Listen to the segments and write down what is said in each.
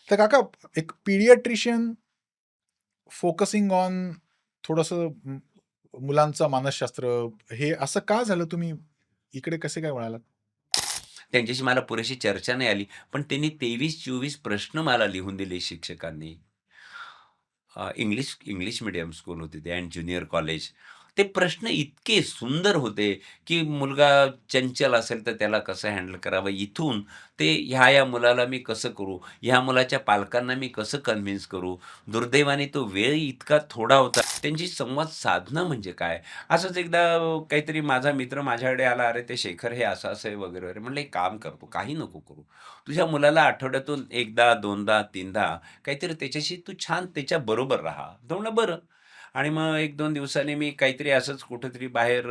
तर काका एक पीडियाट्रिशियन फोकसिंग ऑन थोडंसं मुलांचं मानसशास्त्र हे असं का झालं? तुम्ही इकडे कसे काय वळालात? त्यांच्याशी मला पुरेशी चर्चा नाही आली. पण त्यांनी 23-24 प्रश्न मला लिहून दिले शिक्षकांनी. इंग्लिश इंग्लिश मीडियम स्कूल होते ते आणि ज्युनियर कॉलेज. ते प्रश्न इतके सुंदर होते, की मुलगा चंचल असेल तर त्याला कसं हँडल करावं? इथून ते ह्या-ह्या मुलाला मी कसं करू? ह्या मुलाच्या पालकांना मी कसं कन्व्हिन्स करू? दुर्दैवाने तो वेळ इतका थोडा होता. त्यांची संवाद साधणं म्हणजे काय? असंच एकदा काहीतरी माझा मित्र माझ्याकडे आला, "अरे, ते शेखर हे असं-असं आहे," वगैरे, वगैरे. म्हटलं, "एक काम कर काही नको करू. तुझ्या मुलाला आठवड्यातून 1दा, 2दा, 3दा काहीतरी त्याच्याशी तू छान त्याच्याबरोबर राहा." तो म्हणला, "बरं." आणि मग 1-2 दिवसांनी मी काहीतरी असंच कुठेतरी बाहेर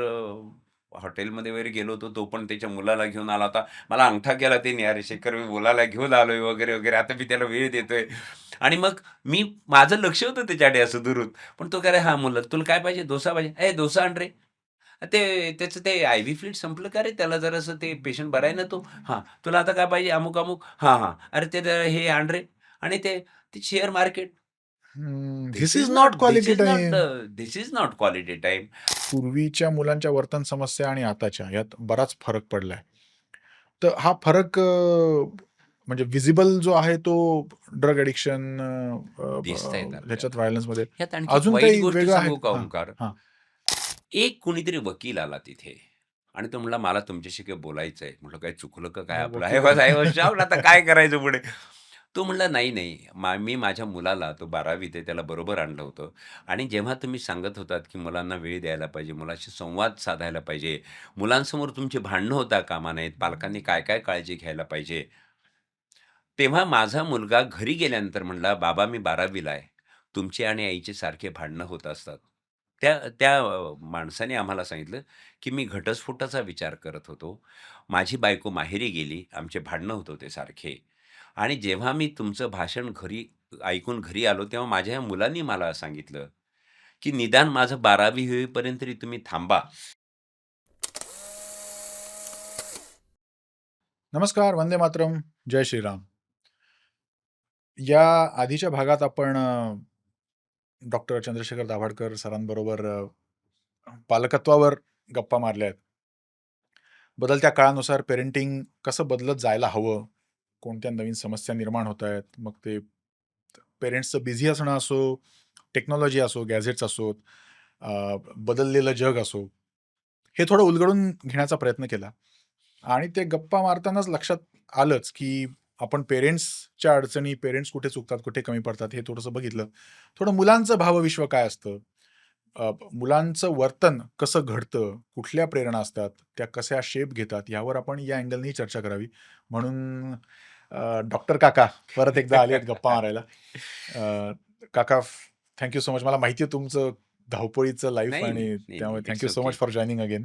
हॉटेलमध्ये वगैरे गेलो होतो. तो पण त्याच्या मुलाला घेऊन आला होता. मला अंगठा केला त्याने, "अरे शेखर, मी मुलाला घेऊन आलोय," वगैरे, वगैरे. आता मी त्याला वेळ देतोय. आणि मग माझं लक्ष होतं त्याच्याकडे असं दुरून. पण तो काय रे, "हां, मुलं तुला काय पाहिजे? डोसा पाहिजे? ए डोसा आण रे." ते त्याचं ते आय-व्ही फ्लुइड संपलं का रे? त्याला जरासं ते पेशंट बरा आहे ना तो? हां. "तुला आता काय पाहिजे? अमुक-अमुक." "हां, हां." "अरे ते जरा हे आण रे." आणि ते ते share market. This is not quality time. This is not quality time. पूर्वीच्या मुलांच्या वर्तन समस्या आणि आताच्या यात बराच फरक पडलाय. तर हा फरक म्हणजे व्हिजिबल जो आहे तो ड्रग ॲडिक्शन दिसतायत ह्याच्यात आपल्याला. व्हायलन्समध्ये. ह्यात आणखी एक अजून वाईट काही गोष्ट वेगळं आहे? सांगू का हां, ओंकार? हां. एक कुणीतरी वकील आला तिथे आणि तो म्हणला, "मला तुमच्याशी काही बोलायचं आहे." म्हटलं, "काय चुकलं का काय आपलं?" "आहे वकील. बस, आहे बस." शाऊट आता काय करायचं पुढे? तो म्हणला, "नाही, नाही. मी माझ्या मुलाला" तो 12वीत आहे, त्याला बरोबर आणलं होतं. "आणि जेव्हा तुम्ही सांगत होतात, की मुलांना वेळ द्यायला पाहिजे, मुलाशी संवाद साधायला पाहिजे, मुलांसमोर तुमची भांडणं होता कामा नयेत, पालकांनी काय-काय काळजी घ्यायला पाहिजे." तेव्हा माझा मुलगा घरी गेल्यानंतर म्हणला, "बाबा, मी 12वीला आहे. तुमची आणि आईचे सारखे भांडणं होत असतात." त्या त्या माणसाने आम्हाला सांगितलं, की "मी घटस्फोटाचा विचार करत होतो. माझी बायको माहेरी गेली. आमचे भांडणं होत होते सारखे. आणि जेव्हा मी तुमचं भाषण घरी ऐकून घरी आलो, तेव्हा माझ्या ह्या मुलांनी मला सांगितलं, की निदान माझं 12वी होईपर्यंत तरी तुम्ही थांबा." नमस्कार, वंदे मातरम, जय श्रीराम. या आधीच्या भागात आपण डॉक्टर चंद्रशेखर दाभडकर सरांबरोबर पालकत्वावर गप्पा मारल्या आहेत. बदलत्या काळानुसार पेरेंटिंग कसं बदलत जायला हवं, कोणत्या नवीन समस्या निर्माण होत आहेत. मग ते पेरेंट्सचं बिझी असणं असो, टेक्नॉलॉजी असो, गॅझेट्स असोत, बदललेलं जग असो, हे थोडं उलगडून घेण्याचा प्रयत्न केला. आणि ते गप्पा मारतानाच लक्षात आलंच, की आपण पेरेंट्सच्या अडचणी, पेरेंट्स कुठे चुकतात, कुठे कमी पडतात हे थोडंसं बघितलं. थोडं मुलांचं भावविश्व काय असतं, मुलांचं वर्तन कसं घडतं, कुठल्या प्रेरणा असतात, त्या कशा शेप घेतात, यावर आपण या अँगलनी चर्चा करावी. म्हणून डॉक्टर काका परत एकदा आले आहेत गप्पा मारायला. काका, थँक सो मच. मला माहिती आहे तुमचं धावपळीचं लाईफ नाही, नाही. आणि नाही, नाही. त्यामुळे it's so okay. Much for joining again.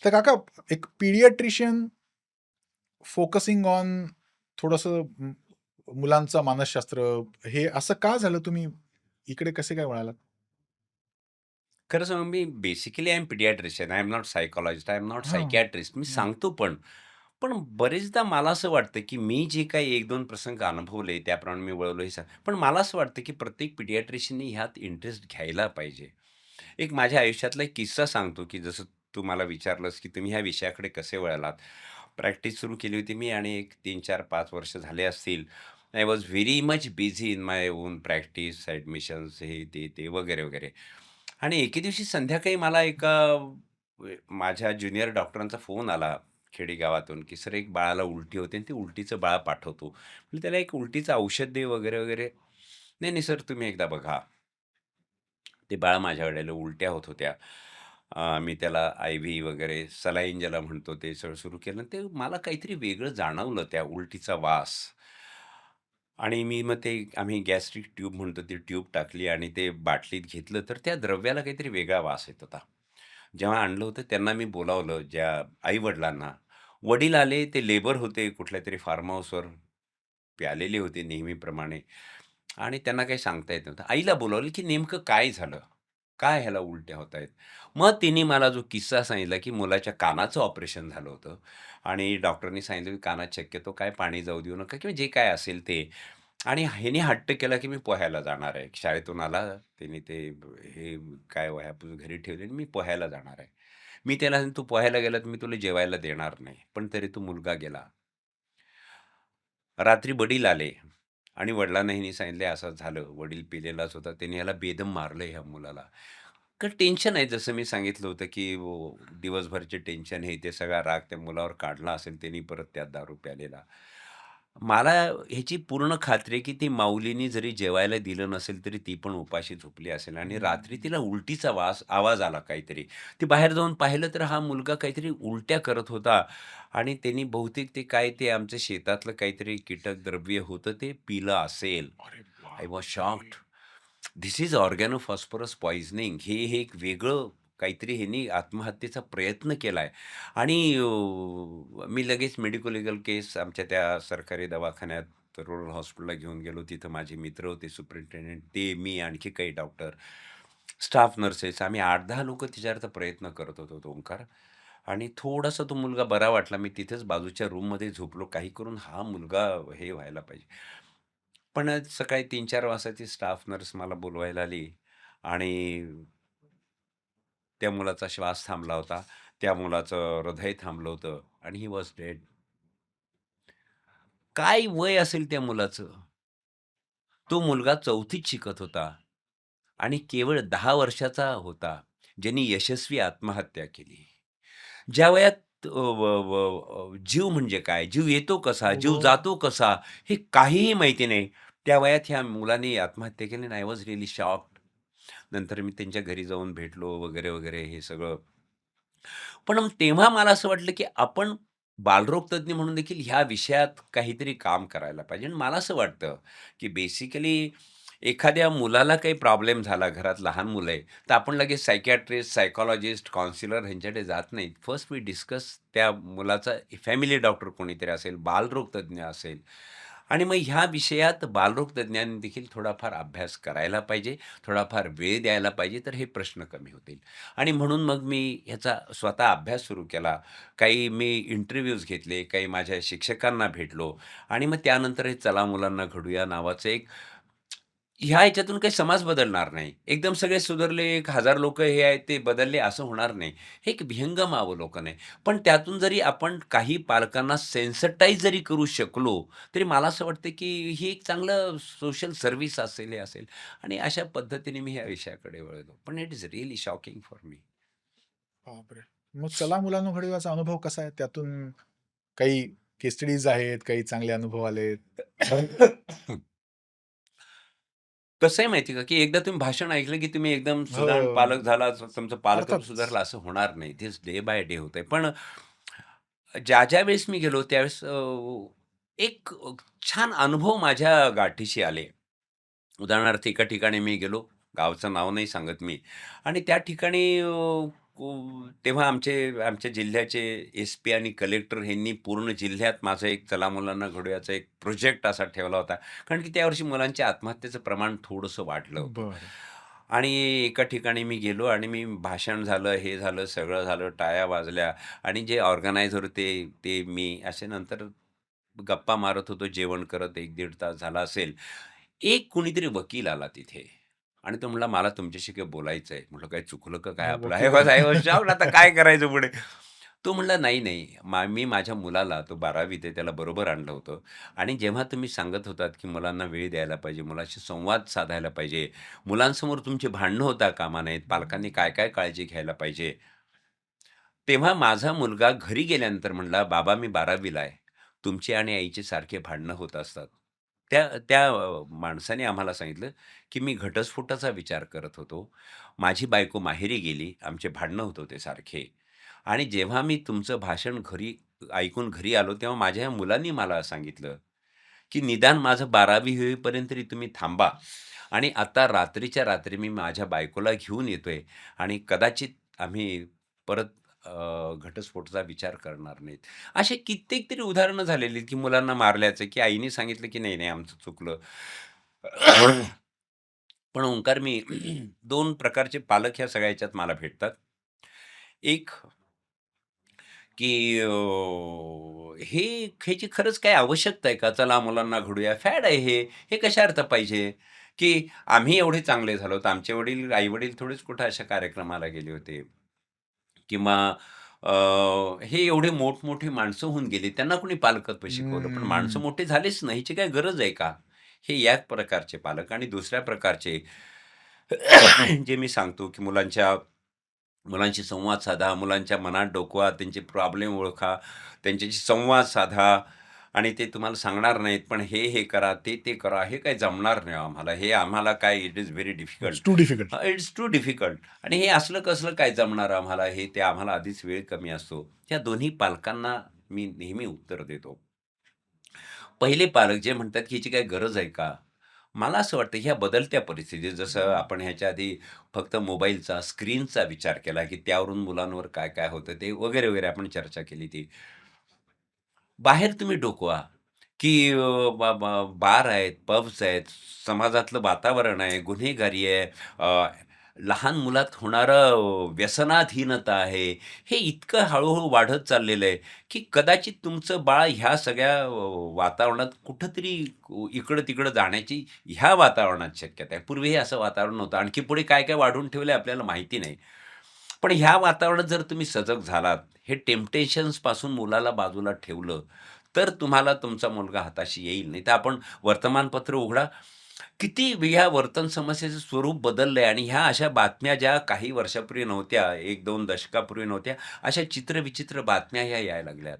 तर काका, एक पीडियाट्रिशियन फोकसिंग ऑन थोडंसं मुलांचं मानसशास्त्र हे असं का झालं? तुम्ही इकडे कसे काय वळालात? खरं सांगू, मी basically I am paediatrician. I am not psychologist. I am not हां. सायकियाट्रिस्ट. मी हं. सांगतो पण. पण बरेचदा मला असं वाटतं, की मी जे काही 1-2 प्रसंग अनुभवले, त्याप्रमाणे मी वळवलो हे पण मला असं वाटतं, की प्रत्येक पिडियाट्रिशियननी ह्यात इंटरेस्ट घ्यायला पाहिजे. एक माझ्या आयुष्यातला एक किस्सा सांगतो, की जसं तू मला विचारलंस, की तुम्ही ह्या विषयाकडे कसे वळालात. प्रॅक्टिस सुरू केली होती मी आणि एक 3, 4, 5 वर्ष झाले असतील. I was very much busy in my on practice, admissions, हे, ते वगैरे, वगैरे. आणि एके दिवशी संध्याकाळी मला एका माझ्या ज्युनियर डॉक्टरांचा फोन आला खेडेगावातून, की "सर, एक बाळाला उलटी होते आणि ते उलटीचं बाळ पाठवतो." म्हटलं, "त्याला एक उलटीचं औषध दे," वगैरे, वगैरे. "नाही, नाही सर, तुम्ही एकदा बघा." ते बाळ माझ्याकडे आलं, उलट्या होत होत्या. मी त्याला आय-व्ही वगैरे सलाईन ज्याला म्हणतो ते सगळं सुरू केलं. ते मला काहीतरी वेगळं जाणवलं, त्या उलटीचा वास. आणि मग ते आम्ही गॅस्ट्रिक ट्यूब म्हणतो, ती ट्यूब टाकली आणि ते बाटलीत घेतलं, तर त्या द्रव्याला काहीतरी वेगळा वास येत होता. जेव्हा आणलं होतं त्यांना मी बोलावलं, ज्या आई-वडिलांना. वडील आले, ते लेबर होते कुठल्यातरी फार्म हाऊसवर. ते आलेले होते नेहमीप्रमाणे आणि त्यांना काही सांगता येत नव्हतं. आईला बोलावलं, की नेमकं काय झालं? काय ह्याला उलट्या होतायत? मग तिने मला जो किस्सा सांगितला, की मुलाच्या कानाचं ऑपरेशन झालं होतं आणि डॉक्टरनी सांगितलं, की कानात शक्यतो काय पाणी जाऊ देऊ नका किंवा जे काय असेल ते. आणि ह्याने हट्ट केला, की मी पोहायला जाणार आहे. शाळेतून आला, त्याने ते हे काय वह्या घरी ठेवली आणि मी पोहायला जाणार आहे. मी त्याला "तू पोहायला गेला, तर मी तुला जेवायला देणार नाही." पण तरी तो मुलगा गेला. रात्री वडील आले आणि वडिलांना ह्यानी सांगितले, "असं झालं." वडील पिलेलाच होता. त्याने ह्याला बेदम मारलं ह्या मुलाला. तर टेन्शन आहे जसं मी सांगितलं होतं, की दिवसभरचे टेन्शन हे ते सगळा राग त्या मुलावर काढला असेल त्यांनी परत त्यात दारू प्यायलेला. मला ह्याची पूर्ण खात्री आहे, की ती माऊलीनी जरी जेवायला दिलं नसेल, तरी ती पण उपाशी झोपली असेल आणि रात्री हं. तिला उलटीचा आवाज आला काहीतरी. ती बाहेर जाऊन पाहिलं तर हा मुलगा काहीतरी उलट्या करत होता आणि त्यांनी बहुतेक ते काय ते आमच्या शेतातलं काहीतरी कीटक द्रव्य होतं ते पिलं असेल. अरे आय वॉज बापरे! Shocked. This is organophosphorus poisoning. हे एक वेगळं काहीतरी ह्यांनी आत्महत्येचा प्रयत्न केलाय आणि मी लगेच मेडिको लीगल केस आमच्या त्या सरकारी दवाखान्यात रुरल हॉस्पिटलला घेऊन गेलो. तिथं माझे मित्र होते सुपरिन्टेंडंट, ते, मी, आणखी काही डॉक्टर, स्टाफ नर्सेस आम्ही 8-10 लोकं तिच्याकरता प्रयत्न करत होतो तो ओंकार. आणि थोडासा तो मुलगा बरा वाटला. मी तिथेच बाजूच्या रूममध्ये झोपलो. काही करून हा मुलगा हे व्हायला पाहिजे. पण सकाळी 3-4 वाजता ती स्टाफ नर्स मला बोलवायला आली आणि त्या मुलाचा श्वास थांबला होता. त्या मुलाचं हृदय थांबलं होतं आणि ही वॉज डेड. काय वय असेल त्या मुलाचं? तो मुलगा 4थीत शिकत होता आणि केवळ 10 वर्षाचा होता, ज्यांनी यशस्वी आत्महत्या केली. ज्या वयात जीव म्हणजे काय? जीव येतो कसा? जीव हो. जातो कसा? हे काहीही माहिती नाही. त्या वयात ह्या मुलाने आत्महत्या केली आणि आय वॉज रिअली शॉक्ड. नंतर मी त्यांच्या घरी जाऊन भेटलो वगैरे, वगैरे हे सगळं. पण मग तेव्हा मला असं वाटलं, की आपण बालरोग तज्ञ म्हणून देखील ह्या विषयात काहीतरी काम करायला पाहिजे. आणि मला असं वाटतं, की बेसिकली एखाद्या मुलाला काही प्रॉब्लेम झाला, घरात लहान मुलं आहे, तर आपण लगेच सायकियाट्रिस्ट, सायकॉलॉजिस्ट, काउन्सिलर ह्यांच्याकडे जात नाही. फर्स्ट वी डिस्कस त्या मुलाचा फॅमिली डॉक्टर कोणीतरी असेल, बालरोग तज्ञ असेल आणि मग ह्या विषयात बालरोग तज्ञांनी देखील थोडाफार अभ्यास करायला पाहिजे, थोडाफार वेळ द्यायला पाहिजे, तर हे प्रश्न कमी होतील. आणि म्हणून मग मी ह्याचा स्वतः अभ्यास सुरू केला. काही मी इंटरव्ह्यूज घेतले, काही माझ्या शिक्षकांना भेटलो आणि मग त्यानंतर हे "चला मुलांना घडूया" नावाचं एक ह्या ह्याच्यातून काही समाज बदलणार नाही. एकदम सगळे सुधारले, 1000 लोकं हे आहेत ते बदलले असं होणार नाही. हे एक विहंगम अवलोकन आहे. पण त्यातून जरी आपण काही पालकांना सेन्सिटाईज जरी करू शकलो, तरी मला असं वाटतं, की ही एक चांगलं सोशल सर्व्हिस असेल, हे असेल आणि अशा पद्धतीने मी ह्या विषयाकडे वळलो. पण it is really shocking for me. बापरे! मग चला मुलांनो घडूयाचा अनुभव कसा आहे? त्यातून काही केस स्टडीज आहेत, काही चांगले अनुभव आलेत? कसं आहे माहिती आहे का, की एकदा तुम्ही भाषण ऐकलं, की तुम्ही एकदम सुजाण पालक हो, झाला, तुमचं पालकत्व अर्थातच. सुधारलं असं होणार नाही. तेच डे बाय डे होतंय. पण ज्या वेळेस मी गेलो त्यावेळेस एक छान अनुभव माझ्या गाठीशी आले. उदाहरणार्थ एका ठिकाणी मी गेलो, गावाचं नाव नाही सांगत मी आणि त्या ठिकाणी तेव्हा आमच्या जिल्ह्याचे एस-पी आणि कलेक्टर ह्यांनी पूर्ण जिल्ह्यात माझं एक चला मुलांना घडूयाचा एक प्रोजेक्ट असा ठेवला होता. कारण की त्यावर्षी मुलांच्या आत्महत्येचं प्रमाण थोडंसं वाढलं होतं. बरं. आणि एका ठिकाणी मी गेलो आणि मी भाषण झालं, हे झालं, सगळं झालं, टाळ्या वाजल्या आणि जे ऑर्गनायझर होते ते मी. असे नंतर गप्पा मारत होतो, जेवण करत 1-1.5 तास झाला असेल. एक कुणीतरी वकील आला तिथे आणि तो म्हणाला, "मला तुमच्याशी काही बोलायचं आहे." म्हटलं, "काय चुकलं का काय आपलं?" "आहे वकील बस, आहे. आहे बस." शॉक्ड आता काय करायचं पुढे? तो म्हणाला, "नाही, नाही. मी माझ्या मुलाला" तो 12वीत आहे, त्याला बरोबर आणलं होतं आणि जेव्हा तुम्ही सांगत होतात, की मुलांना वेळ द्यायला पाहिजे, मुलाशी संवाद साधायला पाहिजे, मुलांसमोर तुमची भांडणं होता कामा नयेत, पालकांनी काय-काय काळजी घ्यायला पाहिजे. तेव्हा माझा मुलगा घरी गेल्यानंतर म्हणला, "बाबा मी 12वीला आहे. तुमची आणि आईची सारखे भांडणं होत असतात." त्या त्या माणसाने आम्हाला सांगितलं, की "मी घटस्फोटाचा विचार करत होतो. माझी बायको माहेरी गेली. आमचे भांडणं होत होते सारखे आणि जेव्हा मी तुमचं भाषण घरी ऐकून घरी आलो, तेव्हा माझ्या ह्या मुलांनी मला सांगितलं, की निदान माझं 12वी होईपर्यंत तरी तुम्ही थांबा आणि आता रात्रीच्या रात्री मी माझ्या बायकोला घेऊन येतोय आणि कदाचित आम्ही परत घटस्फोटाचा विचार करणार नाहीत." असे कित्येक तरी उदाहरणं झालेली की मुलांना मारल्याचं, की आईने सांगितलं की "नाही, नाही आमचं चुकलं." पण ओंकार मी 2 प्रकारचे पालक ह्या सगळ्या ह्याच्यात मला भेटतात. एक की हे ह्याची खरंच काही आवश्यकता आहे का? चला मुलांना घडूया. फॅड आहे हे. हे कशा अर्थ पाहिजे? की आम्ही एवढे चांगले झालो, तर आमचे वडील, आई-वडील थोडेच कुठे अशा कार्यक्रमाला गेले होते. किंवा अ, हे एवढे मोठमोठी माणसं होऊन गेली. त्यांना कोणी पालकत्व शिकवलं. पण माणसं हम्म. मोठी झालीच नाही. ह्याची काही गरज आहे का? हे या प्रकारचे पालक. आणि दुसऱ्या प्रकारचे जे मी सांगतो, की मुलांशी संवाद साधा, मुलांच्या मनात डोकवा, त्यांचे प्रॉब्लेम ओळखा, त्यांच्याशी संवाद साधा आणि ते तुम्हाला सांगणार नाहीत, पण हे करा, ते करा. हे काही जमणार नाही आम्हाला. हे आम्हाला काय it is very it's difficult. Too difficult. It's too difficult आणि हे असलं कसलं काय जमणार आम्हाला, हे ते आम्हाला आधीच वेळ कमी असतो. त्या दोन्ही पालकांना मी नेहमी उत्तर देतो. पहिले पालक जे म्हणतात, की ह्याची काही गरज आहे का? मला असं वाटतं ह्या बदलत्या परिस्थितीत जसं आपण ह्याच्या आधी फक्त मोबाईलचा, स्क्रीनचा विचार केला, की त्यावरून मुलांवर काय-काय होतं ते वगैरे आपण चर्चा केली ती. बाहेर तुम्ही डोकवा, की बा बा बार आहेत, पब्स आहेत, समाजातलं वातावरण आहे, गुन्हेगारी आहे, लहान मुलात होणारं व्यसनाधीनता आहे. हे इतकं हळू वाढत चाललेलं आहे, की कदाचित तुमचं बाळ ह्या सगळ्या वातावरणात कुठेतरी इकडं-तिकडं जाण्याची ह्या वातावरणात शक्यता आहे. पूर्वी हे असं वातावरण नव्हतं. आणखी पुढे काय-काय वाढवून ठेवलंय आपल्याला माहिती नाही. पण ह्या वातावरणात जर तुम्ही सजग झालात, हे टेम्प्टेशन्सपासून मुलाला बाजूला ठेवलं, तर तुम्हाला तुमचा मुलगा हाताशी येईल. नाहीतर आपण वर्तमानपत्र उघडा, किती ह्या वर्तन समस्येचं स्वरूप बदललंय आणि ह्या अशा बातम्या ज्या काही वर्षापूर्वी नव्हत्या, 1-2 दशकापूर्वी नव्हत्या, अशा चित्रविचित्र बातम्या ह्या यायला लागल्यात.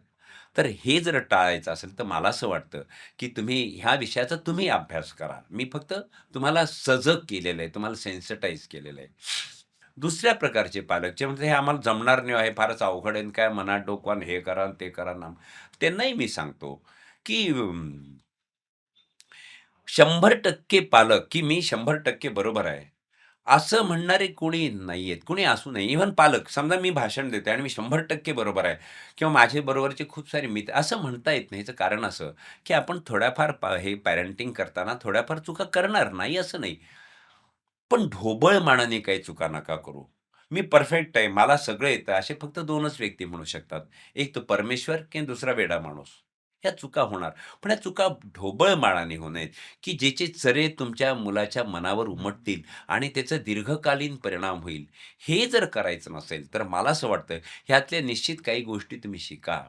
तर हे जर टाळायचं असेल, तर मला असं वाटतं, की तुम्ही ह्या विषयाचा तुम्ही अभ्यास करा. मी फक्त तुम्हाला सजग केलेलं आहे, तुम्हाला सेन्सिटाईज केलेलं आहे. दुसऱ्या प्रकारचे पालक जे म्हणतात, "हे आम्हाला जमणार नाही, हे फारच अवघड आहे आणि काय मनात डोकवा आणि हे करा आणि ते करा ना." त्यांनाही मी सांगतो, की 100% पालक, की मी 100% बरोबर आहे, असं म्हणणारे कोणी नाहीयेत. कोणी असू नये. इव्हन पालक, समजा मी भाषण देतोय आणि मी 100% बरोबर आहे किंवा माझे बरोबरचे खूप सारे मित्र असं म्हणता येत नाही. याचं कारण असं, की आपण थोड्याफार हे पॅरेंटिंग करताना थोड्याफार चुका करणार, नाही असं नाही. पण ढोबळ मानाने काही चुका नका करू. मी परफेक्ट आहे, मला सगळं येतं, असे फक्त 2च व्यक्ती म्हणू शकतात. एक तो परमेश्वर किंवा दुसरा वेडा माणूस. ह्या चुका होणार. पण ह्या चुका ढोबळ मानाने होऊ नयेत, की ज्याचे चरे तुमच्या मुलाच्या मनावर उमटतील आणि त्याचा दीर्घकालीन परिणाम होईल. हे जर करायचं नसेल, तर मला असं वाटतं ह्यातल्या निश्चित काही गोष्टी तुम्ही शिका.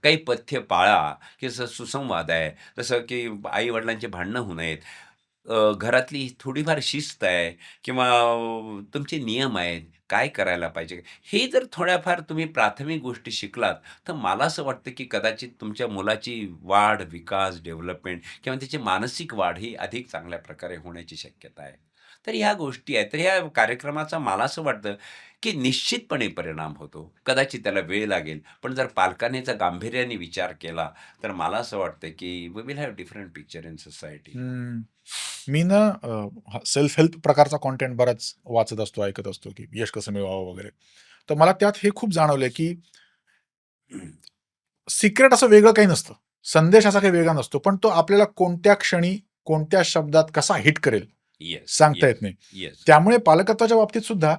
काही पथ्य पाळा, की जसं सुसंवाद आहे, जसं की आई-वडिलांची भांडणं होऊ नयेत. घरातली थोडीफार शिस्त आहे किंवा तुमचे नियम आहेत, काय करायला पाहिजे. हे जर थोड्याफार तुम्ही प्राथमिक गोष्टी शिकलात, तर मला असं वाटतं की कदाचित तुमच्या मुलाची वाढ, विकास, डेव्हलपमेंट किंवा त्याची मानसिक वाढ ही अधिक चांगल्या प्रकारे होण्याची शक्यता आहे. तर ह्या गोष्टी आहेत. तर ह्या कार्यक्रमाचा मला असं वाटतं की निश्चितपणे परिणाम होतो. कदाचित त्याला वेळ लागेल, पण जर पालकांनी याचा गांभीर्याने विचार केला, तर मला असं वाटतं की we will have different picture in society. हं. मी ना सेल्फ हेल्प प्रकारचा कंटेंट बराच वाचत असतो, ऐकत असतो, की यश कसं मिळवावं वगैरे. तर मला त्यात हे खूप जाणवलंय, की सिक्रेट असं वेगळं काही नसतं. संदेश असा काही वेगळा नसतो. पण तो आपल्याला कोणत्या क्षणी, कोणत्या शब्दात कसा हिट करेल, येस, सांगता येत येस, नाही. येस. त्यामुळे पालकत्वाच्या बाबतीत सुद्धा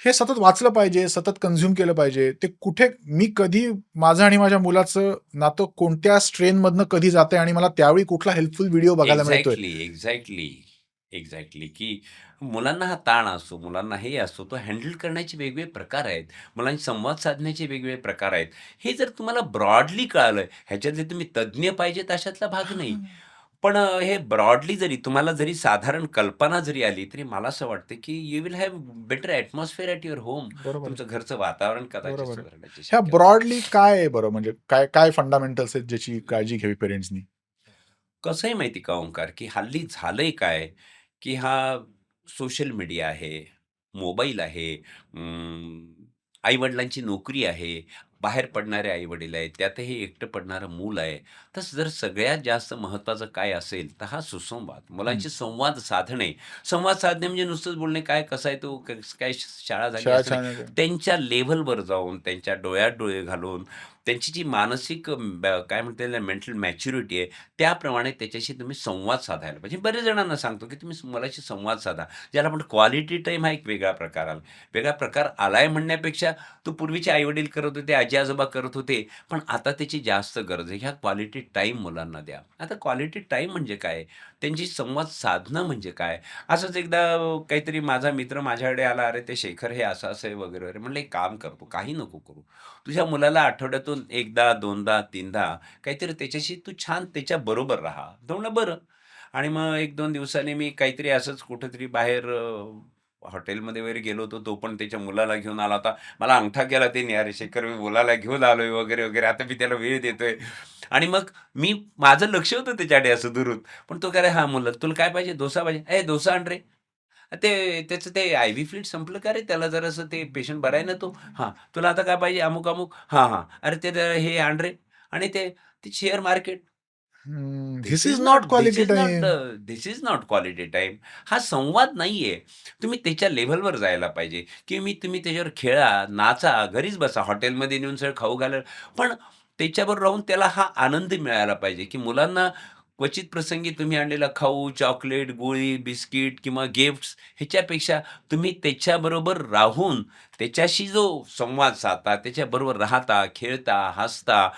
हे सतत वाचलं पाहिजे, सतत कन्झ्युम केलं पाहिजे. ते कुठे मी कधी माझं आणि माझ्या मुलाचं नातं कोणत्या स्ट्रेनमधनं कधी जातंय आणि मला त्यावेळी कुठला हेल्पफुल व्हिडिओ बघायला मिळतोय. एक्झॅक्टली, एक्झॅक्टली, एक्झॅक्टली, की मुलांना हा ताण असतो, मुलांना हे असतो, तो हँडल करण्याचे वेगवेगळे प्रकार आहेत. मुलांशी संवाद साधण्याचे वेगवेगळे प्रकार आहेत. हे जर तुम्हाला ब्रॉडली कळालं, ह्याच्यातले तुम्ही तज्ञ पाहिजेत अशातला भाग नाही. पण हे ब्रॉडली जरी तुम्हाला जरी साधारण कल्पना जरी आली, तरी मला असं वाटतं, की you will have better atmosphere at your home. बरोबर आहे. तुमचं घरचं वातावरण कदाचित बरोबर आहे. सुधारण्याची ह्या शक्यता आहे. ब्रॉडली काय आहे बरं? म्हणजे काय काय फंडामेंटल्स आहेत ज्याची काळजी घ्यावी पेरेंट्सनी? कसं आहे माहिती का ओंकार, की हल्ली झालंय काय, की हा सोशल मीडिया आहे, मोबाईल आहे, आई-वडिलांची नोकरी आहे, बाहेर पडणारे आई-वडील आहेत, त्यातही एकटं पडणारं मूल आहे. तर जर सगळ्यात जास्त महत्त्वाचं काय असेल, तर हा सुसंवाद. हं. मुलांशी संवाद साधणे. संवाद साधणे म्हणजे नुसतंच बोलणे, "काय, कसा आहे तू? काय शाळा झाली?" शाळा असं नाही. छान आहे. त्यांच्या लेव्हलवर जाऊन, त्यांच्या डोळ्यात डोळे घालून त्यांची जी मानसिक काय म्हणता येईल मेंटल मॅच्युरिटी आहे, त्याप्रमाणे त्याच्याशी तुम्ही संवाद साधायला पाहिजे. बरेच जणांना सांगतो, की तुम्ही मुलाशी संवाद साधा. ज्याला आपण क्वालिटी टाईम हा एक वेगळा प्रकार आला. वेगळा प्रकार आलाय म्हणण्यापेक्षा तो पूर्वीचे आई-वडील करत होते, आजी-आजोबा करत होते, पण आता त्याची जास्त गरज आहे. ह्या क्वालिटी टाईम मुलांना द्या. आता क्वालिटी टाईम म्हणजे काय? त्यांची संवाद साधणं म्हणजे काय? असंच एकदा काहीतरी माझा मित्र माझ्याकडे आला, "अरे, ते शेखर हे असं-असं आहे वगैरे, वगैरे." म्हणलं, "एक काम कर काही नको करू. तुझ्या मुलाला आठवड्यातून 1दा, 2दा, 3दा काहीतरी त्याच्याशी तू छान त्याच्याबरोबर राहा." तर म्हणलं, "बरं." आणि मग 1-2 दिवसांनी मी काहीतरी असंच कुठेतरी बाहेर हॉटेलमध्ये वगैरे गेलो होतो. तो पण त्याच्या मुलाला घेऊन आला होता. मला अंगठा केला त्याने, "अरे शेखर, मी मुलाला घेऊन आलोय," वगैरे, वगैरे. आता मी त्याला वेळ देतोय. आणि मग माझं लक्ष होतं त्याच्याकडे असं दुरून. पण तो काय, "रे हां, मुलं तुला काय पाहिजे? डोसा पाहिजे? ए डोसा आण रे." ते त्याचं ते आय-व्ही फ्लुइड संपलं का रे? त्याला जरासं ते पेशंट बरा आहे ना तो? हां. तुला आता काय पाहिजे? अमुक-अमुक. हां, हां. अरे ते हे आण रे. आणि ते share market. This is not quality time. This is not quality time. हा संवाद नाहीये. तुम्ही त्याच्या लेव्हलवर जायला पाहिजे, की तुम्ही त्याच्यावर खेळा, नाचा, घरीच बसा, हॉटेलमध्ये नेऊन सगळं खाऊ घाला. पण त्याच्याबरोबर राहून त्याला हा आनंद मिळायला पाहिजे, की मुलांना क्वचित प्रसंगी तुम्ही आणलेला खाऊ, चॉकलेट, गोळी, बिस्किट किंवा गिफ्ट्स ह्याच्यापेक्षा तुम्ही त्याच्याबरोबर राहून त्याच्याशी जो संवाद साधता, त्याच्याबरोबर राहता, खेळता, हसता,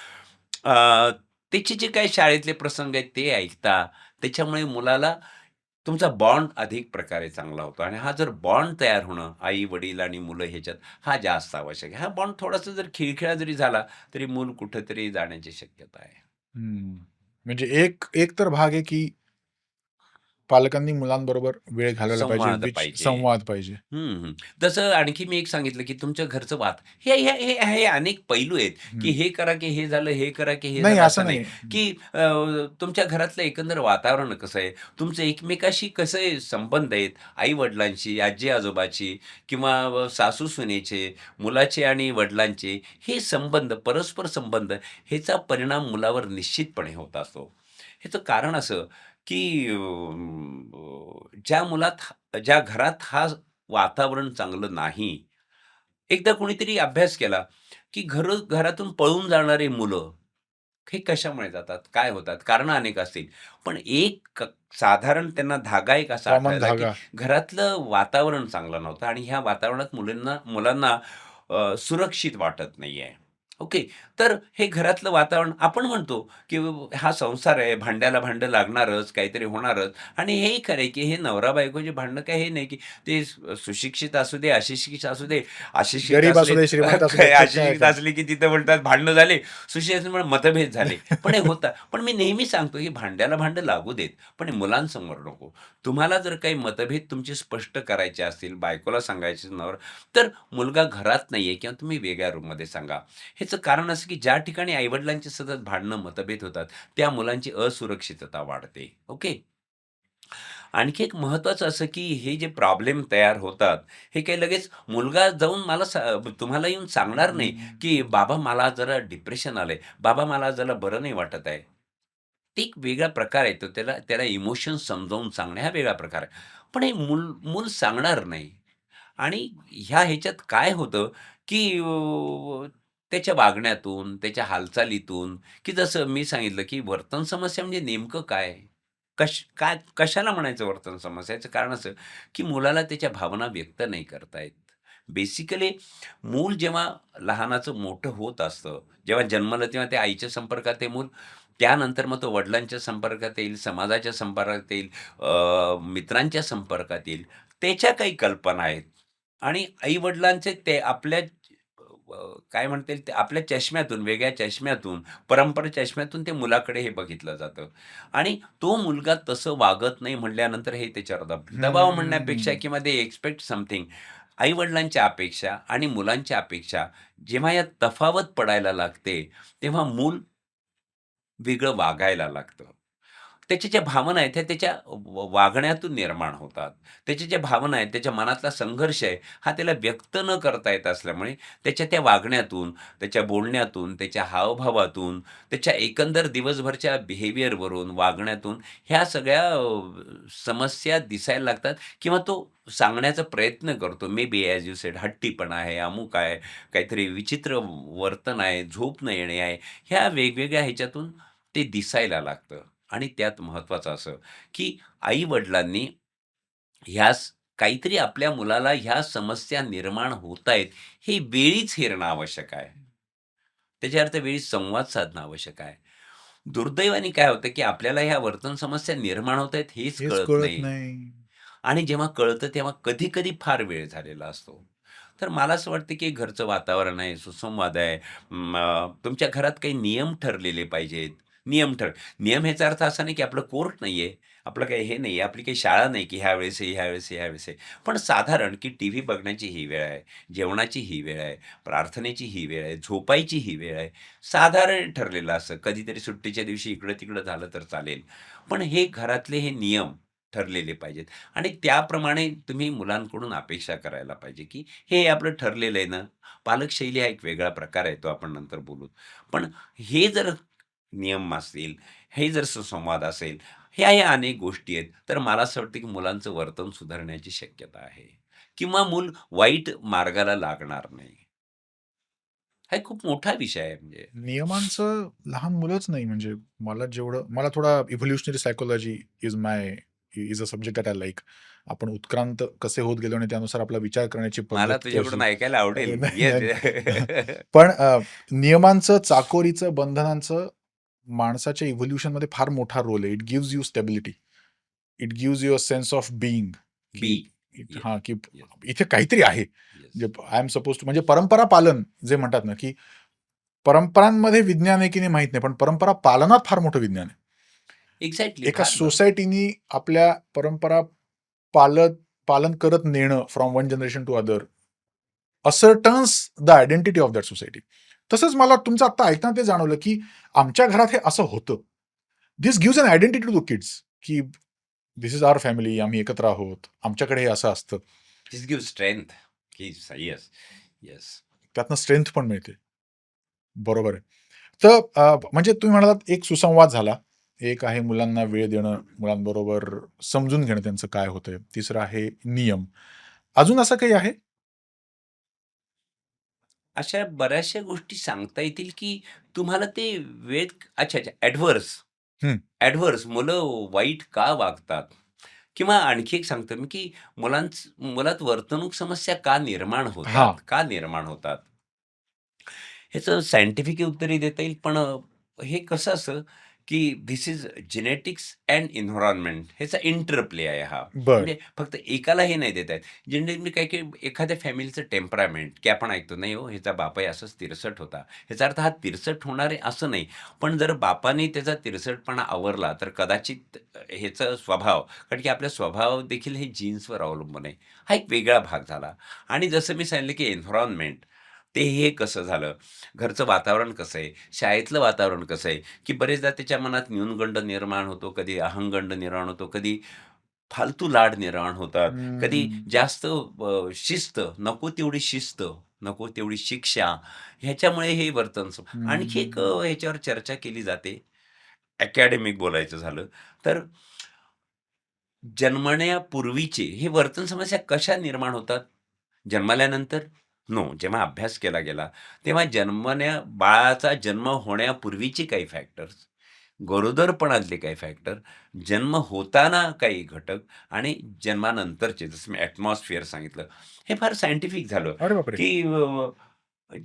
अ, त्याचे जे काही शाळेतले प्रसंग आहेत ते ऐकता. त्याच्यामुळे मुलाला तुमचा बॉन्ड अधिक प्रकारे चांगला होतो आणि हा जर बॉन्ड तयार होणं, आई-वडील आणि मुलं ह्याच्यात, हा जास्त आवश्यक आहे. हा बॉन्ड थोडासा जर खिळखिळा जरी झाला, तरी मूल कुठेतरी जाण्याची शक्यता आहे. म्हणजे एक एक तर भाग आहे, की पालकांनी मुलांबरोबर वेळ घालवला पाहिजे, संवाद विच पाहिजे. संवाद पाहिजे. हं, हं. तसं आणखी मी एक सांगितलं, की तुमच्या घरचं वाद. हे हे हे हे अनेक पैलू आहेत, की हं. हे करा, की हे झालं, हे करा, की हे नाही झालं, असं असं नाही. नाही. की तुमच्या घरातलं एकंदर वातावरण कसं आहे? तुमचं एकमेकाशी कसे संबंध आहेत? आई-वडिलांशी, आजी-आजोबाची किंवा सासू-सुनेचे, मुलाचे आणि वडिलांचे हे संबंध, परस्पर संबंध ह्याचा परिणाम मुलावर निश्चितपणे होत असतो. ह्याचं कारण असं, की ज्या घरात हा वातावरण चांगलं नाही. एकदा कोणीतरी अभ्यास केला, की घरातून पळून जाणारी मुलं, हे कशामुळे जातात? काय होतात? कारणं अनेक असतील. पण साधारण त्यांना धागा एक असा कॉमन आढळला, की धागा. घरातलं वातावरण चांगलं नव्हतं आणि ह्या वातावरणात मुलांना सुरक्षित वाटत नाहीये. ओके. तर हे घरातलं वातावरण आपण म्हणतो, की हा संसार आहे, भांड्याला भांडं लागणारच, काहीतरी होणारच आणि हेही खरं आहे, की हे नवरा-बायकोची भांडणं काही हे नाही, की ते सुशिक्षित असू दे, अशिक्षित असू दे. अशिक्षित गरीब असू असले दे, श्रीमंत असू दे, काय त्यात काय अशिक्षित काय. असले, की तिथं म्हणतात भांडणं झाले. सुशिक्षित असल्यामुळे मतभेद झाले. पण हे होतं. पण मी नेहमी सांगतो, की भांड्याला भांडं लागू देत, पण हे मुलांसमोर नको. तुम्हाला जर काही मतभेद तुमचे स्पष्ट करायचे असतील, बायकोला सांगायचे नवरा, तर मुलगा घरात नाहीये किंवा तुम्ही वेगळ्या रूममध्ये सांगा. ह्याचं कारण असं, की ज्या ठिकाणी आई सतत भांडणं, मतभेद होतात, त्या मुलांची असुरक्षितता वाढते. ओके. आणखी एक महत्त्वाचं असं, की हे जे प्रॉब्लेम तयार होतात, हे काही लगेच मुलगा जाऊन तुम्हाला येऊन सांगणार नाही, की "बाबा मला जरा डिप्रेशन आलंय. बाबा मला जरा बरं नाही वाटत आहे." ते एक वेगळा प्रकार आहे तो. त्याला त्याला इमोशन्स समजावून सांगणे हा वेगळा प्रकार आहे. पण हे मूल मूल सांगणार नाही. आणि ह्याच्यात काय होतं, की त्याच्या वागण्यातून, त्याच्या हालचालीतून, की जसं मी सांगितलं, की वर्तन समस्या म्हणजे नेमकं काय? कशाला म्हणायचं वर्तन समस्या? याचं कारण असं, की मुलाला त्याच्या भावना व्यक्त नाही करता येत. बेसिकली मूल जेव्हा लहानाचं मोठं होत असतं, जेव्हा जन्मलं तेव्हा ते आईच्या संपर्कात आहे मूल. त्यानंतर मग तो वडिलांच्या संपर्कात येईल, समाजाच्या संपर्कात येईल, मित्रांच्या संपर्कात येईल. त्याच्या काही कल्पना आहेत आणि आई-वडिलांचे ते आपल्या काय म्हणता येईल, ते आपल्या चष्म्यातून, वेगळ्या चष्म्यातून, परंपरा चष्म्यातून ते मुलाकडे हे बघितलं जातं आणि तो मुलगा तसं वागत नाही म्हटल्यानंतर हे त्याच्यावर दबाव म्हणण्यापेक्षा हम्म. किंवा दे एक्स्पेक्ट समथिंग. आई-वडिलांच्या अपेक्षा आणि मुलांच्या अपेक्षा जेव्हा यात तफावत पडायला लागते, तेव्हा मूल वेगळं वागायला लागतं. त्याच्या ज्या भावना आहेत त्या त्याच्या वागण्यातून निर्माण होतात. त्याच्या ज्या भावना आहेत, त्याच्या मनातला संघर्ष आहे, हा त्याला व्यक्त न करता येत असल्यामुळे त्याच्या त्या वागण्यातून, त्याच्या बोलण्यातून, त्याच्या हावभावातून, त्याच्या एकंदर दिवसभरच्या बिहेवियरवरून, वागण्यातून ह्या सगळ्या समस्या दिसायला लागतात किंवा तो सांगण्याचा प्रयत्न करतो. Maybe as you said हट्टीपणा आहे, अमुक आहे, काहीतरी विचित्र वर्तन आहे, झोप न येणे आहे. ह्या वेगवेगळ्या ह्याच्यातून ते दिसायला लागतं. आणि त्यात महत्त्वाचं असं, की आई-वडिलांनी ह्यास काहीतरी आपल्या मुलाला ह्या समस्या निर्माण होतायत, हे वेळीच हेरणं आवश्यक आहे. त्याच्या अर्थ वेळी संवाद साधणं आवश्यक आहे. दुर्दैवाने काय होतं, की आपल्याला ह्या वर्तन समस्या निर्माण होत आहेत हेच हेच कळत कळत नाही. नाही. आणि जेव्हा कळतं तेव्हा कधी-कधी फार वेळ झालेला असतो. तर मला असं वाटतं, की घरचं वातावरण आहे, सुसंवाद आहे. तुमच्या घरात काही नियम ठरलेले पाहिजेत. नियम ह्याचा अर्थ असा नाही, की आपलं कोर्ट नाहीये. आपलं काही हे नाहीये. आपली काही शाळा नाही, की ह्यावेळेस आहे, ह्यावेळेस आहे, ह्यावेळेस आहे. पण साधारण, की टीव्ही बघण्याची ही वेळ आहे, जेवणाची ही वेळ आहे, प्रार्थनेची ही वेळ आहे, झोपायची ही वेळ आहे. साधारण ठरलेलं असतं. कधीतरी सुट्टीच्या दिवशी इकडं-तिकडं झालं तर चालेल. पण हे घरातले हे नियम ठरलेले पाहिजेत. आणि त्याप्रमाणे तुम्ही मुलांकडून अपेक्षा करायला पाहिजे, की हे आपलं ठरलेलं आहे ना. पालकशैली हा एक वेगळा प्रकार आहे, तो आपण नंतर बोलू. पण हे जर नियम असतील, हे जर सुसंवाद असेल, ह्या अनेक गोष्टी आहेत, तर मला असं वाटतं, की मुलांचं वर्तन सुधारण्याची शक्यता आहे किंवा मूल वाईट मार्गाला लागणार नाही. हा एक खूप मोठा विषय आहे म्हणजे. नियमांचं लहान मुलंच नाही म्हणजे मला थोडा evolutionary psychology is a subject that I like. आपण उत्क्रांत कसे होत गेलो आणि त्यानुसार आपला विचार करण्याची मला पद्धत तुझ्याकडून कशी. ऐकायला आवडेल. नाही, येस. नाही. पण नियमांचं, चाकोरीचं, बंधनांचं माणसाच्या इव्होल्युशनमध्ये फार मोठा रोल आहे. It gives you stability. It gives you a sense of being, बी. की येस, हां, की येस, इथे काहीतरी आहे. येस. म्हणजे आय एम सपोज टू म्हणजे परंपरा पालन जे म्हणतात ना, की परंपरांमध्ये विज्ञान आहे की नाही माहीत नाही, पण परंपरा पालनात फार मोठं विज्ञान आहे. एक्झॅक्टली. एका फार ना. सोसायटीनी आपल्या परंपरा पालत पालन करत नेणं from one generation to other ascertains the identity of that society. तसंच मला तुमचं आता ऐकताना ते जाणवलं, की आमच्या घरात हे असं होतं. This gives an identity to the kids, की धिस इज आवर फॅमिली, आम्ही एकत्र आहोत. आमच्याकडे हे असं असतं. दिस गिव्ह स्ट्रेंथ, की येस, येस. त्यातनं स्ट्रेंथ पण मिळते. बरोबर आहे. तर म्हणजे तुम्ही म्हणालात एक सुसंवाद झाला. एक आहे मुलांना वेळ देणं, मुलांबरोबर समजून घेणं त्यांचं काय होतंय. तिसरं आहे नियम. अजून असं काही आहे? अशा बऱ्याचशा गोष्टी सांगता येतील, की तुम्हाला ते वेळ. अच्छा, अच्छा. हं. ॲडव्हर्स मुलं वाईट का वागतात? किंवा आणखी एक सांगतो मी, की मुलात वर्तणूक समस्या का निर्माण होतात? हां. का निर्माण होतात? ह्याचं सायंटिफिक उत्तरही देता येईल, पण हे कसं असतं, की this is genetics and environment ह्याचा इंटरप्ले आहे हा. बरं. म्हणजे फक्त एकाला हे नाही देता येत. जनरली काही-काही एखाद्या फॅमिलीचं टेम्परामेंट, की आपण ऐकतो, "नाही हो, ह्याचा बापही असाच तिरसट होता." ह्याचा अर्थ हा तिरसट होणार आहे असं नाही. पण जर बापाने त्याचा तिरसटपणा आवरला, तर कदाचित ह्याचा स्वभाव, कारण की आपला स्वभाव देखील हे जीन्सवर अवलंबून आहे. हा एक वेगळा भाग झाला. आणि जसं मी सांगितलं, की एन्व्हायर्नमेंट ते हे कसं झालं, घरचं वातावरण कसं आहे, शाळेतलं वातावरण कसं आहे, की बरेचदा त्याच्या मनात न्यूनगंड निर्माण होतो, कधी अहंगंड निर्माण होतो, कधी फालतू लाड निर्माण होतात, कधी हं. जास्त शिस्त, नको तेवढी शिस्त, नको तेवढी शिक्षा, ह्याच्यामुळे हे आणखी एक हं. ह्याच्यावर चर्चा केली जाते, अकॅडमिक बोलायचं झालं तर जन्मण्यापूर्वीचे हे वर्तन समस्या कशा निर्माण होतात? जन्मल्यानंतर? नो. जेव्हा अभ्यास केला गेला, तेव्हा बाळाचा जन्म होण्यापूर्वीचे काही फॅक्टर्स, गरोदरपणातले काही फॅक्टर, जन्म होताना काही घटक आणि जन्मानंतरचे, जसं मी ॲटमॉस्फिअर सांगितलं. हे फार सायंटिफिक झालं, अरे बापरे! की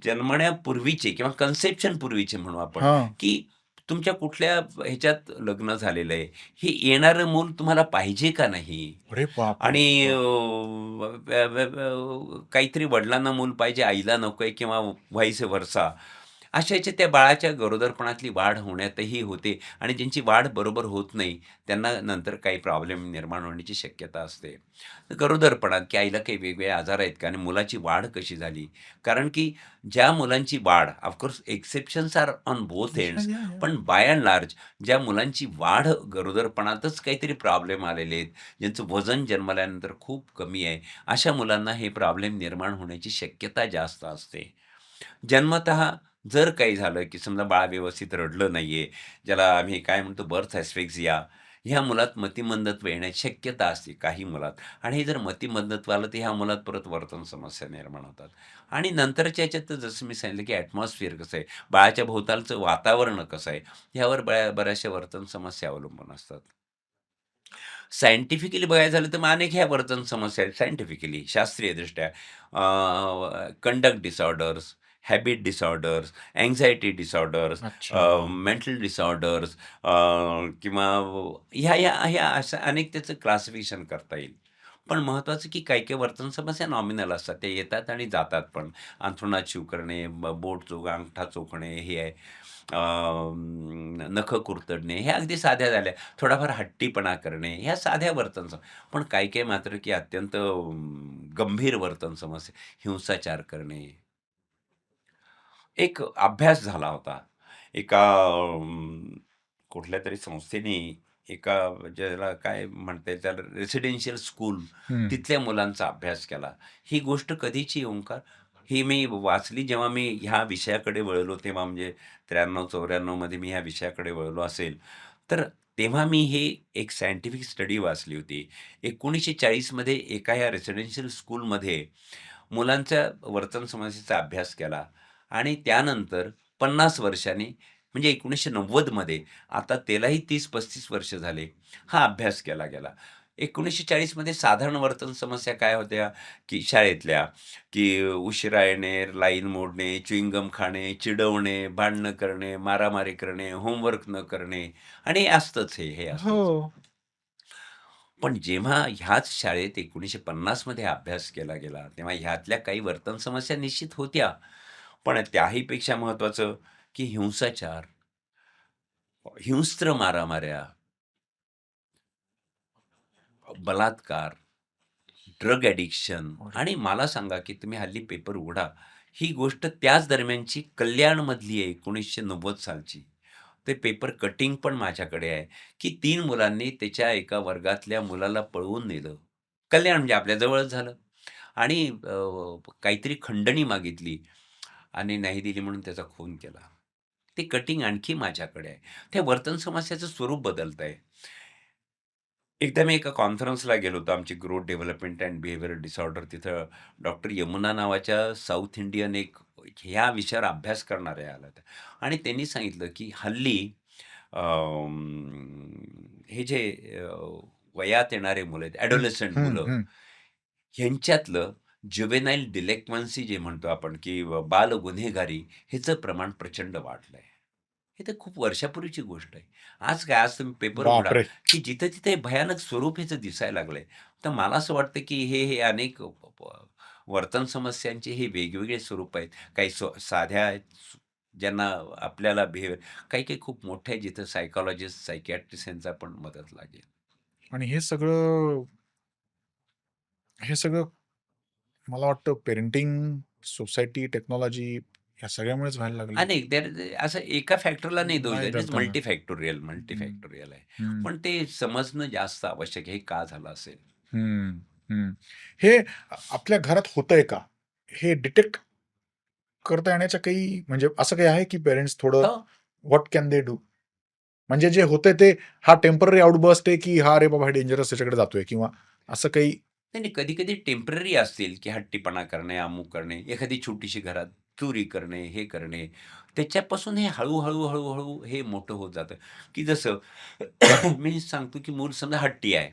जन्मण्यापूर्वीचे किंवा कन्सेप्शन पूर्वीचे म्हणू आपण, हां. की तुमच्या कुठल्या ह्याच्यात लग्न झालेलं आहे, हे येणारं मूल तुम्हाला पाहिजे का नाही? अरे बापरे! आणि बाप! काहीतरी वडिलांना मूल पाहिजे, आईला नकोय किंवा व्हाईस व्हर्सा. अशा ह्याच्यात त्या बाळाच्या गरोदरपणातली वाढ होण्यातही होते आणि ज्यांची वाढ बरोबर होत नाही, त्यांना नंतर काही प्रॉब्लेम निर्माण होण्याची शक्यता असते. तर गरोदरपणात की आईला काही वेगवेगळे आजार आहेत का आणि मुलाची वाढ कशी झाली? कारण की ज्या मुलांची वाढ of course exceptions are on both या, एंड्स, या, या. पण बाय एंड लार्ज ज्या मुलांची वाढ गरोदरपणातच काहीतरी प्रॉब्लेम आलेले आहेत, ज्यांचं वजन जन्मल्यानंतर खूप कमी आहे, अशा मुलांना हे प्रॉब्लेम निर्माण होण्याची शक्यता जास्त असते. जन्मतः जर काही झालं, की समजा बाळ व्यवस्थित रडलं नाहीये, ज्याला आम्ही काय म्हणतो बर्थ ॲस्फिक्सिया, ह्या मुलात मतिमंदत्व येण्याची शक्यता असते काही मुलात आणि हे जर मतिमंदत्व आलं, तर ह्या मुलात परत वर्तन समस्या निर्माण होतात. आणि नंतरच्या ह्याच्यात तर जसं मी सांगितलं, की ॲटमॉस्फिअर कसं आहे, बाळाच्या भोवतालचं वातावरण कसं आहे, ह्यावर बऱ्याचशा वर्तन समस्या अवलंबून असतात. सायंटिफिकली बघायचं झालं तर मग अनेक ह्या वर्तन समस्या आहेत सायंटिफिकली, शास्त्रीयदृष्ट्या. Conduct disorders, habit disorders, anxiety disorders, अच्छा. मेंटल डिसऑर्डर्स किंवा ह्या अशा अनेक त्याचं क्लासिफिकेशन करता येईल. पण महत्त्वाचं की काही-काही वर्तन समस्या नॉमिनल असतात. ते येतात आणि जातात पण. अंथरुणात शिव करणे, बोट अंगठा चोखणे, हे आहे. नखं कुरतडणे, ह्या अगदी साध्या झाल्या. थोडाफार हट्टीपणा करणे, ह्या साध्या वर्तन पण काही-काही मात्र की अत्यंत गंभीर वर्तन समस्या, हिंसाचार करणे. एक अभ्यास झाला होता. एका कुठल्यातरी संस्थेने एका ज्याला काय म्हणता येईल त्याला रेसिडेन्शियल स्कूल हं. तिथल्या मुलांचा अभ्यास केला. ही गोष्ट कधीची ओंकार? ही मी वाचली जेव्हा मी ह्या विषयाकडे वळलो तेव्हा म्हणजे 93-94 मध्ये मी ह्या विषयाकडे वळलो असेल. तर तेव्हा मी हे एक सायंटिफिक स्टडी वाचली होती. 1940 मध्ये एका ह्या रेसिडेन्शियल स्कूलमध्ये मुलांच्या वर्तन समस्येचा अभ्यास केला आणि त्यानंतर 50 वर्षांनी म्हणजे 1990 मध्ये आता त्यालाही 30-35 वर्ष झाले, हा अभ्यास केला गेला. 1940 मध्ये साधारण वर्तन समस्या काय होत्या, की शाळेतल्या, की उशिरा येणे, लाईन मोडणे, च्युइंगम खाणे, चिडवणे, भांडणं करणे, मारामारी करणे, होमवर्क न करणे आणि हे असतंच हे हो. असतंच. पण जेव्हा ह्याच शाळेत 1950 मध्ये अभ्यास केला गेला, तेव्हा ह्यातल्या काही वर्तन समस्या निश्चित होत्या. पण त्याहीपेक्षा महत्त्वाचं, की हिंसाचार, हिंस्त्र मारामाऱ्या, बलात्कार, ड्रग ॲडिक्शन अरे! आणि मला सांगा, की तुम्ही हल्ली पेपर उघडा, ही गोष्ट त्याच दरम्यानची कल्याणमधली आहे 1990 सालची. ते पेपर कटिंग पण माझ्याकडे आहे, की 3 मुलांनी त्याच्या एका वर्गातल्या मुलाला पळवून नेलं. कल्याण म्हणजे आपल्या जवळच झालं आणि काहीतरी खंडणी मागितली आणि नाही दिली म्हणून त्याचा खून केला. ते कटिंग आणखी माझ्याकडे आहे. त्या वर्तन समस्याचं स्वरूप बदलतंय. एकदा मी एका कॉन्फरन्सला गेलो होतो. आमची growth development and behavioural disorder तिथं डॉक्टर यमुना नावाच्या साउथ इंडियन एक ह्या विषयावर अभ्यास करणाऱ्या आल्या होत्या आणि त्यांनी सांगितलं, की हल्ली हे जे वयात येणारे मुलं आहेत, हं, ॲडोलेसंट हं, मुलं, हं. ह्यांच्यातलं जुव्हेनाईल डिलिक्वन्सी जे म्हणतो आपण, की बालगुन्हेगारी ह्याचं प्रमाण प्रचंड वाढलंय. हे तर खूप वर्षापूर्वीची गोष्ट आहे. आज काय, आज तुम्ही पेपर उघडा, बापरे! की जिथे-तिथे भयानक स्वरूप ह्याचं दिसायला लागलंय. तर मला असं वाटतं, की हे अनेक वर्तन समस्यांचे हे वेगवेगळे स्वरूप आहेत. काही साध्या आहेत, ज्यांना आपल्याला काही-काही खूप मोठे आहेत, जिथं सायकॉलॉजिस्ट, सायकियाट्रिस्ट यांचा पण मदत लागेल. आणि हे सगळं मला वाटतं पेरेंटिंग, सोसायटी, टेक्नॉलॉजी ह्या सगळ्यामुळेच व्हायला लागलंय. अनेक असं एका फॅक्टरला नाही दोष नाही द्यायचा. इट्स धरता येणार. मल्टीफॅक्टोरियल, हं, मल्टीफॅक्टोरियल आहे. हं, पण ते समजणं जास्त आवश्यक आहे. हे का झालं असेल? हं, हं. हे आपल्या घरात होतंय का? हे डिटेक्ट करता येण्याच्या काही म्हणजे असं काही आहे की पेरेंट्स थोडं हो. What can they do? म्हणजे जे होतंय ते हा टेम्पररी आउटबर्स्ट आहे की हा अरे बाबा हा डेंजरस त्याच्याकडे जातोय किंवा असं काही नाही, नाही. कधी-कधी टेम्पररी असतील, की हट्टीपणा करणे, अमुक करणे, एखादी छोटीशी घरात चोरी करणे, हे करणे. त्याच्यापासून हे हळू-हळू, हळू-हळू हे मोठं होत जातं, की जसं मी सांगतो, की मूल समजा हट्टी आहे.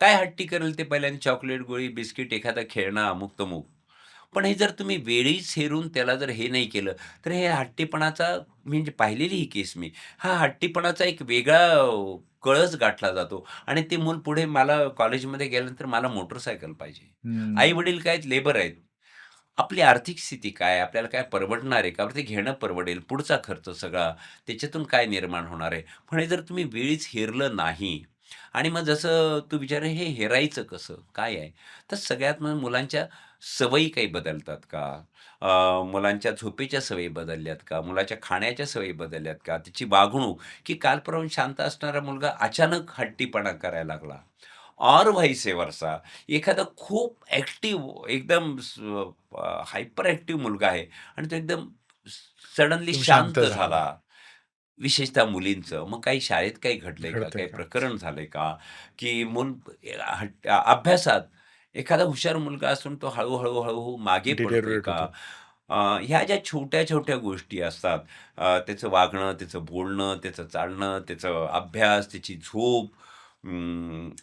काय हट्टी करेल ते पहिल्यांदा चॉकलेट, गोळी, बिस्किट, एखादा खेळणं, अमुक-तमुक. पण हे जर तुम्ही वेळीच हेरून त्याला जर हे नाही केलं, तर हे हट्टीपणाचा म्हणजे पाहिलेली ही केस मी. हा हट्टीपणाचा एक वेगळा कळस गाठला जातो आणि ते मूल पुढे मला कॉलेजमध्ये गेल्यानंतर मला मोटरसायकल पाहिजे. हं, आई-वडील काय लेबर आहेत. आपली आर्थिक स्थिती काय आहे? आपल्याला काय परवडणार आहे का? बरं ते घेणं परवडेल, पुढचा खर्च सगळा, त्याच्यातून काय निर्माण होणार आहे? पण हे जर तुम्ही वेळीच हेरलं नाही आणि मग जसं तू विचारलं हे हेरायचं कसं? काय आहे? तर सगळ्यात मग मुलांच्या सवयी काही बदलतात का? मुलांच्या झोपेच्या सवयी बदलल्यात का? मुलाच्या खाण्याच्या सवयी बदलल्यात का? त्याची वागणूक, की काल परवा शांत असणारा मुलगा अचानक हट्टीपणा करायला लागला. ऑर व्हाईस वर्सा. एखादा खूप ॲक्टिव्ह एकदम हायपर ॲक्टिव्ह मुलगा आहे आणि तो एकदम सडनली एकदम शांत शांत झाला. झाला. विशेषतः मुलींचं. मग काही शाळेत काही घडलंय का? घडतंय काही का? प्रकरण झालंय का? की अभ्यासात एखादा हुशार मुलगा असून तो हळू मागे पडतोय डिटेरिओरेट का? होतो. ह्या ज्या छोट्या-छोट्या गोष्टी असतात, त्याचं वागणं, त्याचं बोलणं, त्याचं चालणं, त्याचा अभ्यास, त्याची झोप,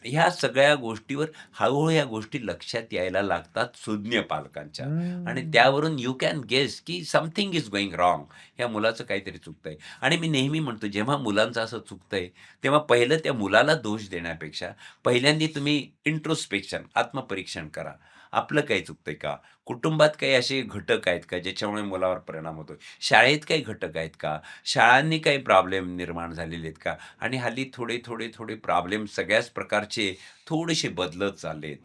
ह्या सगळ्या गोष्टीवर हळू या गोष्टी लक्षात यायला लागतात सुज्ञ पालकांच्या आणि हम्म. त्यावरून यू कॅन गेस की समथिंग इज गोइंग रॉंग. ह्या मुलाचं काहीतरी चुकतंय आणि मी नेहमी म्हणतो जेव्हा मुलांचं असं चुकतंय, तेव्हा पहिलं त्या मुलाला दोष देण्यापेक्षा पहिल्यांदा तुम्ही इंट्रोस्पेक्शन, आत्मपरीक्षण करा. आपलं काही चुकतंय का? कुटुंबात काही असे घटक आहेत का ज्याच्यामुळे मुलावर परिणाम होतोय? शाळेत काही घटक आहेत का? शाळांनी काही प्रॉब्लेम निर्माण झालेले आहेत का? आणि हल्ली थोडे प्रॉब्लेम सगळ्याच प्रकारचे थोडेसे बदलत चाललेत.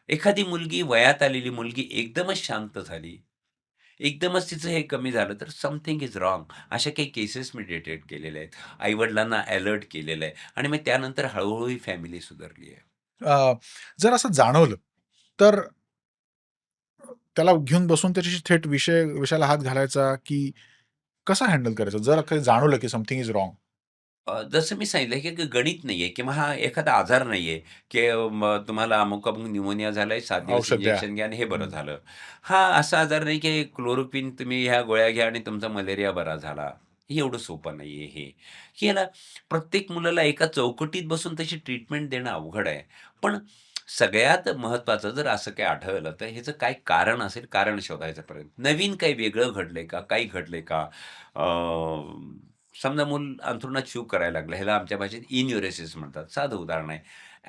एखादी मुलगी वयात आलेली मुलगी एकदमच शांत झाली, एकदमच तिचं हे कमी झालं, तर समथिंग इज रॉंग. अशा काही केसेस मी डिटेक्ट केलेल्या आहेत. आई-वडिलांना अलर्ट केलेलं आहे आणि मग त्यानंतर हळू ही फॅमिली सुधारली आहे. अ, जर असं जाणवलं, तर त्याला घेऊन बसून त्याच्याशी थेट विषयाला हात घालायचा, की कसा हँडल करायचा? जर काही जाणवलं, की समथिंग इज रॉंग. जसं मी सांगितलं, की गणित नाहीये किंवा हा एखादा आजार नाहीये, की मग तुम्हाला अमुक-अमुक न्यूमोनिया झालाय, 7 दिवस औषध द्या. इंजेक्शन घ्या आणि हे बरं हं. झालं. हा असा आजार नाही, की क्लोरोक्विन तुम्ही ह्या गोळ्या घ्या आणि तुमचा मलेरिया बरा झाला. हे एवढं सोपं नाहीये हे. की याला प्रत्येक मुलाला एका चौकटीत बसून तशी ट्रीटमेंट देणं अवघड आहे. पण सगळ्यात महत्त्वाचं जर असं काही आढळलं, तर ह्याचं काय कारण असेल, कारण शोधायचा प्रयत्न. नवीन काही वेगळं घडलंय का? काही घडलंय का? अ, समजा मूल अंथरुणात शू करायला लागलं. ह्याला आमच्या भाषेत इन्युरेसिस म्हणतात. साधं उदाहरण आहे.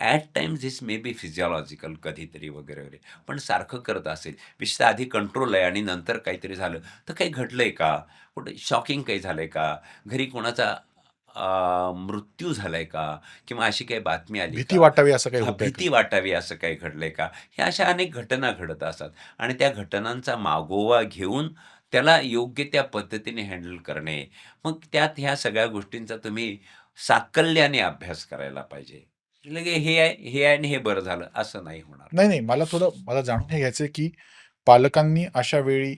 At Times this may be physiological कधीतरी वगैरे. पण सारखं करत असेल, विशेषतः आधी कंट्रोल आहे आणि नंतर काहीतरी झालं, तर काही घडलंय का? कुठे शॉकिंग काही झालंय का? घरी कोणाचा मृत्यू झालाय का? किंवा अशी काही बातमी आली भीती का? वाटावी असं काही हां, होतंय का? भीती वाटावी असं काही घडलंय का? ह्या अशा अनेक घटना घडत असतात आणि त्या घटनांचा मागोवा घेऊन त्याला योग्य त्या पद्धतीने हँडल करणे. मग त्यात ह्या सगळ्या गोष्टींचा तुम्ही साकल्याने अभ्यास करायला पाहिजे. लगे हे आहे आणि हे बरं झालं असं नाही होणार. नाही, नाही. मला जाणून हे घ्यायचंय, की पालकांनी अशा वेळी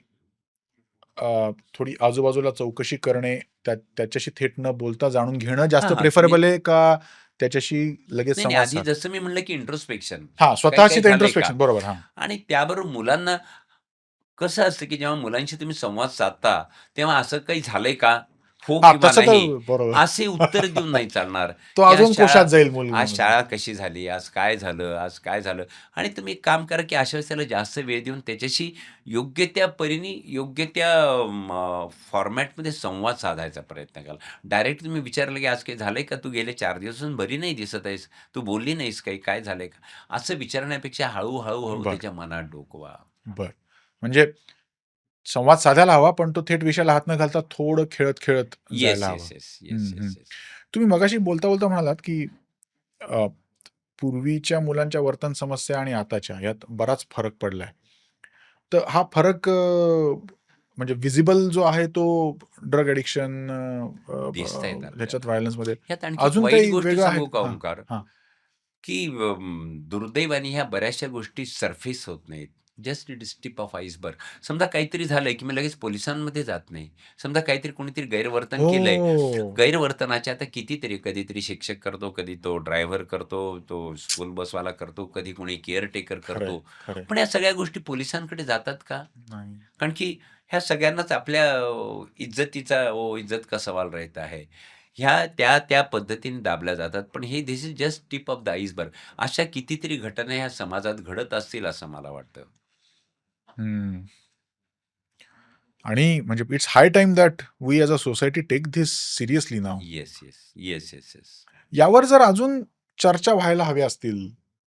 थोडी आजूबाजूला चौकशी करणे, त्याच्याशी थेट न बोलता जाणून घेणं जास्त हां, तुम्ही प्रिफरेबल आहे का त्याच्याशी लगेच नाही, संवाद आधी जसं मी म्हटलं, की इंट्रोस्पेक्शन हां, काही-काही स्वतःची ते झालंय का? इंट्रोस्पेक्शन बरोबर. हां. आणि त्याबरोबर मुलांना कसं असतं, की जेव्हा मुलांशी तुम्ही संवाद साधता, तेव्हा असं काही झालंय का? हो हां, किंवा तसं तर नाही, बरोबर. असे उत्तर देऊन नाही चालणार, तो की अजून कोशात जाईल आज म्हणजे. शाळा कशी झाली? आज काय झालं? आज काय झालं? आणि तुम्ही एक काम करा, की अशा वेळेस त्याला जास्त वेळ देऊन त्याच्याशी योग्य त्या परीने, योग्य त्या फॉर्मॅटमध्ये संवाद साधायचा प्रयत्न करा. डायरेक्ट तुम्ही विचारलं, की "आज काही झालंय का? तू गेले 4 दिवसापासून बरी नाही दिसत आहेस. तू बोलली नाहीस काही, काय झालंय का?" असं विचारण्यापेक्षा हळू बरं, त्याच्या मनात डोकवा. बरं. म्हणजे संवाद साधायला हवा, पण तो थेट विषयाला हात न घालता थोडं खेळत-खेळत जायला येस, हवं. Yes, yes. हं, येस, हं. Yes, yes. तुम्ही मगाशी बोलता-बोलता म्हणालात, की अ, पूर्वीच्या मुलांच्या वर्तन समस्या आणि आताच्या यात बराच फरक पडलाय. तर हा फरक म्हणजे व्हिजिबल जो आहे तो ड्रग ॲडिक्शन दिसतायत ह्याच्यात आपल्याला. व्हायलन्समध्ये ह्यात आणखी एक अजून वाईट काही गोष्ट वेगळं आहे सांगू का? का हां, ओंकार? हां. की दुर्दैवाने ह्या बऱ्याचशा गोष्टी सरफेस होत नाहीत. Just it is tip of iceberg. समजा काहीतरी झालंय, की मी लगेच पोलिसांमध्ये जात नाही. समजा काहीतरी कोणीतरी गैरवर्तन केलंय. हो. गैरवर्तनाचे आता कितीतरी, कधीतरी शिक्षक करतो, कधी तो ड्रायव्हर करतो, तो स्कूल बसवाला करतो, कधी कोणी केअरटेकर खरंय, करतो. खरंय. पण या सगळ्या गोष्टी पोलिसांकडे जातात का? नाही. कारण की ह्या सगळ्यांनाच आपल्या इज्जतीचा इज्जत का सवाल रहता है. ह्या त्या पद्धतीने दाबल्या जातात. पण हे this is just tip of the iceberg. अशा कितीतरी घटना ह्या समाजात घडत असतील असं मला वाटतं. हं. आणि म्हणजे it's high time that we as a society take this seriously now. Yes, yes. Yes, yes, yes. यावर जर अजून चर्चा व्हायला हव्या असतील,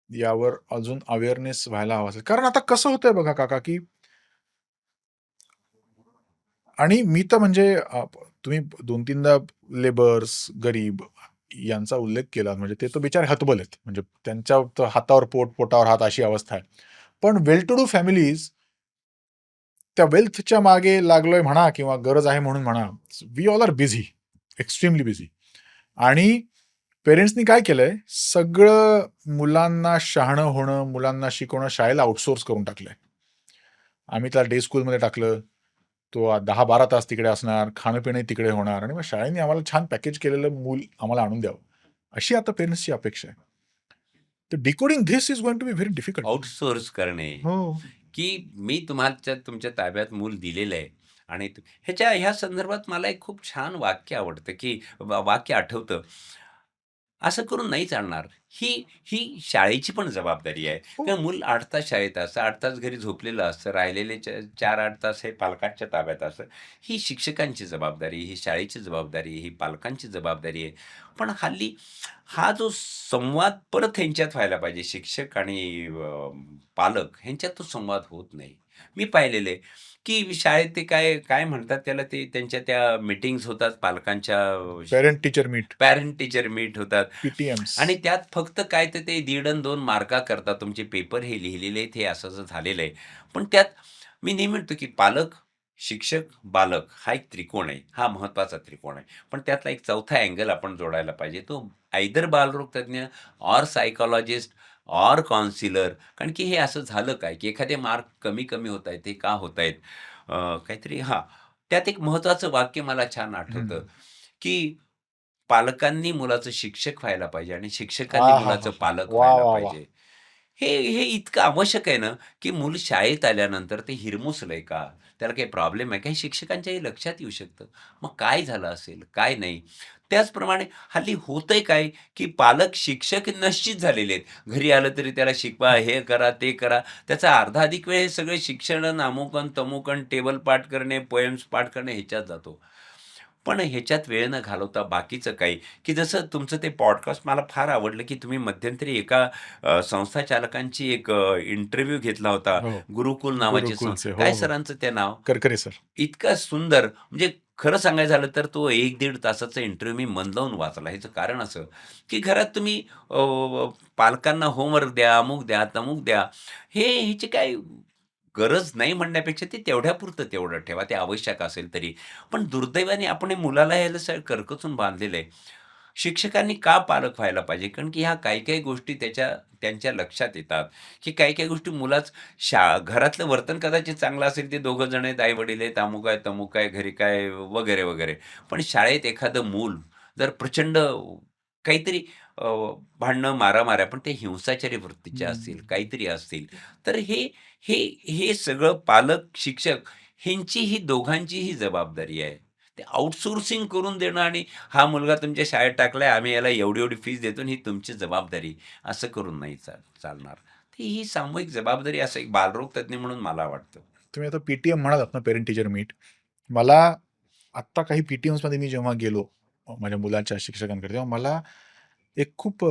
यावर अजून अवेअरनेस व्हायला हवा असेल. कारण आता कसं होतंय बघा काका, की आणि मी तर म्हणजे तुम्ही 2-3दा लेबर्स, गरीब यांचा उल्लेख केला म्हणजे ते तर बिचारे हतबल आहेत. म्हणजे त्यांच्या तर हातावर पोट, पोटावर हात अशी अवस्था आहे. पण वेल टू डू फॅमिलीज त्या वेल्थच्या मागे लागलोय म्हणा किंवा गरज आहे म्हणून म्हणा. We all are busy, extremely busy. आणि पेरेंट्सनी काय केलंय, सगळं मुलांना शहाणं होणं, मुलांना शिकवणं शाळेला आउटसोर्स करून टाकलंय. आम्ही त्याला डे स्कूलमध्ये टाकलं. तो 10-12 तास तिकडे असणार, खाणं-पिणंही तिकडे होणार आणि मग शाळेने आम्हाला छान पॅकेज केलेलं मूल आम्हाला आणून द्यावं. अशी आता पेरेंट्सची अपेक्षा आहे. तर decoding this is going to be very difficult. Outsource करणे, हो. की मी तुमच्या ताब्यात मूल दिलेलं आहे आणि ह्या संदर्भात मला एक खूप छान वाक्य आवडतं, की वाक्य आठवतं. असं करून नाही चालणार. ही ही शाळेची पण जबाबदारी आहे. हो. कारण मूल 8 तास शाळेत असतं, 8 तास घरी झोपलेलं असतं, राहिलेले 4-8 तास हे पालकांच्या ताब्यात असतं. ही शिक्षकांची जबाबदारी, ही शाळेची जबाबदारी, ही पालकांची जबाबदारी आहे. पण हल्ली हा जो संवाद परत ह्यांच्यात व्हायला पाहिजे, शिक्षक आणि पालक ह्यांच्यात तो संवाद होत नाही. मी पाहिलेलं आहे, की शाळेत ते काय काय म्हणतात त्याला, ते त्यांच्या त्या मीटिंग्ज होतात पालकांच्या, parent teacher meet, parent teacher meet होतात पी-टी-एम्स. आणि त्यात फक्त काय तर ते 1.5 अन् 2 मार्का करता तुमचे पेपर हे लिहिलेले आहेत, हे असं झालेलं आहे. पण त्यात मी नेहमी म्हणतो, की पालक, शिक्षक, बालक हा एक त्रिकोण आहे. हा महत्त्वाचा त्रिकोण आहे. पण त्यातला एक चौथा अँगल आपण जोडायला पाहिजे. तो आयदर बालरोग तज्ञ ऑर सायकॉलॉजिस्ट ऑर काउन्सिलर. कारण की हे असं झालं काय, की एखादे मार्क कमी-कमी होतायत, ते का होतायत? काहीतरी हां, त्यात एक महत्त्वाचं वाक्य मला छान हं. आठवतं, की पालकांनी मुलाचं शिक्षक व्हायला पाहिजे आणि शिक्षकांनी मुलाचं आहाहाहा! पालक वाह, व्हायला वाह, वाह! पाहिजे. हे इतकं आवश्यक आहे ना, की मूल शाळेत आल्यानंतर ते हिरमुसलंय का? त्याला काही प्रॉब्लेम आहे का? हे शिक्षकांच्याही लक्षात येऊ शकतं. मग काय झालं असेल? काय नाही? त्याचप्रमाणे हल्ली होतंय काय, की पालक शिक्षक निश्चित झालेले आहेत. घरी आलं तरी त्याला शिकवा, हे करा, ते करा. त्याचा अर्धा अधिक वेळ हे सगळे शिक्षण अन् अमुक अन् तमुक अन् टेबल पाठ करणे, पोएम्स पाठ करणे ह्याच्यात जातो. पण ह्याच्यात वेळ न घालवता बाकीचं काही, की जसं तुमचं ते पॉडकास्ट मला फार आवडलं, की तुम्ही मध्यंतरी एका संस्था चालकांची एक इंटरव्ह्यू घेतला होता. हो. गुरुकुल नावाची गुरुकुलचे. हो, काय हो. सरांचं ते नाव? करकरे सर. इतका सुंदर म्हणजे खरं सांगायचं झालं तर तो 1-1.5 तासाचा इंटरव्ह्यू मी मन लावून वाचला. ह्याचं कारण असं, की घरात तुम्ही पालकांना होमवर्क द्या, अमुक द्या, तमुक द्या. ह्याची काही गरज नाही म्हणण्यापेक्षा ते तेवढ्यापुरतं तेवढं ठेवा. ते आवश्यक असेल तरी. पण दुर्दैवाने आपण हे मुलाला ह्याला सगळं करकचून बांधलेलं आहे. शिक्षकांनी का पालक व्हायला पाहिजे? कारण की ह्या काही-काही गोष्टी त्यांच्या लक्षात येतात, की काही-काही गोष्टी मुलाच घरातलं वर्तन कदाचित चांगलं असेल, ते दोघं जण आहेत, आई-वडील आहेत, अमुक आहे, तमुक आहे, घरी काय वगैरे, वगैरे. पण शाळेत एखादं मूल जर प्रचंड काहीतरी अ, भांडणं, मारामाऱ्या पण ते हिंसाचारी वृत्तीचे असतील, हं. काहीतरी असतील, तर हे हे सगळं पालक, शिक्षक ह्यांची ही दोघांचीही जबाबदारी आहे. ते आउटसोर्सिंग करून देणं आणि हा मुलगा तुमच्या शाळेत टाकलाय, आम्ही याला एवढी-एवढी फीस देतो आणि ही तुमची जबाबदारी, असं करून नाही चालणार. तर ही सामूहिक जबाबदारी असं एक बालरोग तज्ञ म्हणून मला वाटतं. तुम्ही आता पी-टी-एम म्हणालात ना, पेरेंट टीचर मीट. मला आत्ता काही पी-टी-एम्समध्ये मी जेव्हा गेलो माझ्या मुलाच्या शिक्षकांकडे, तेव्हा मला एक खूप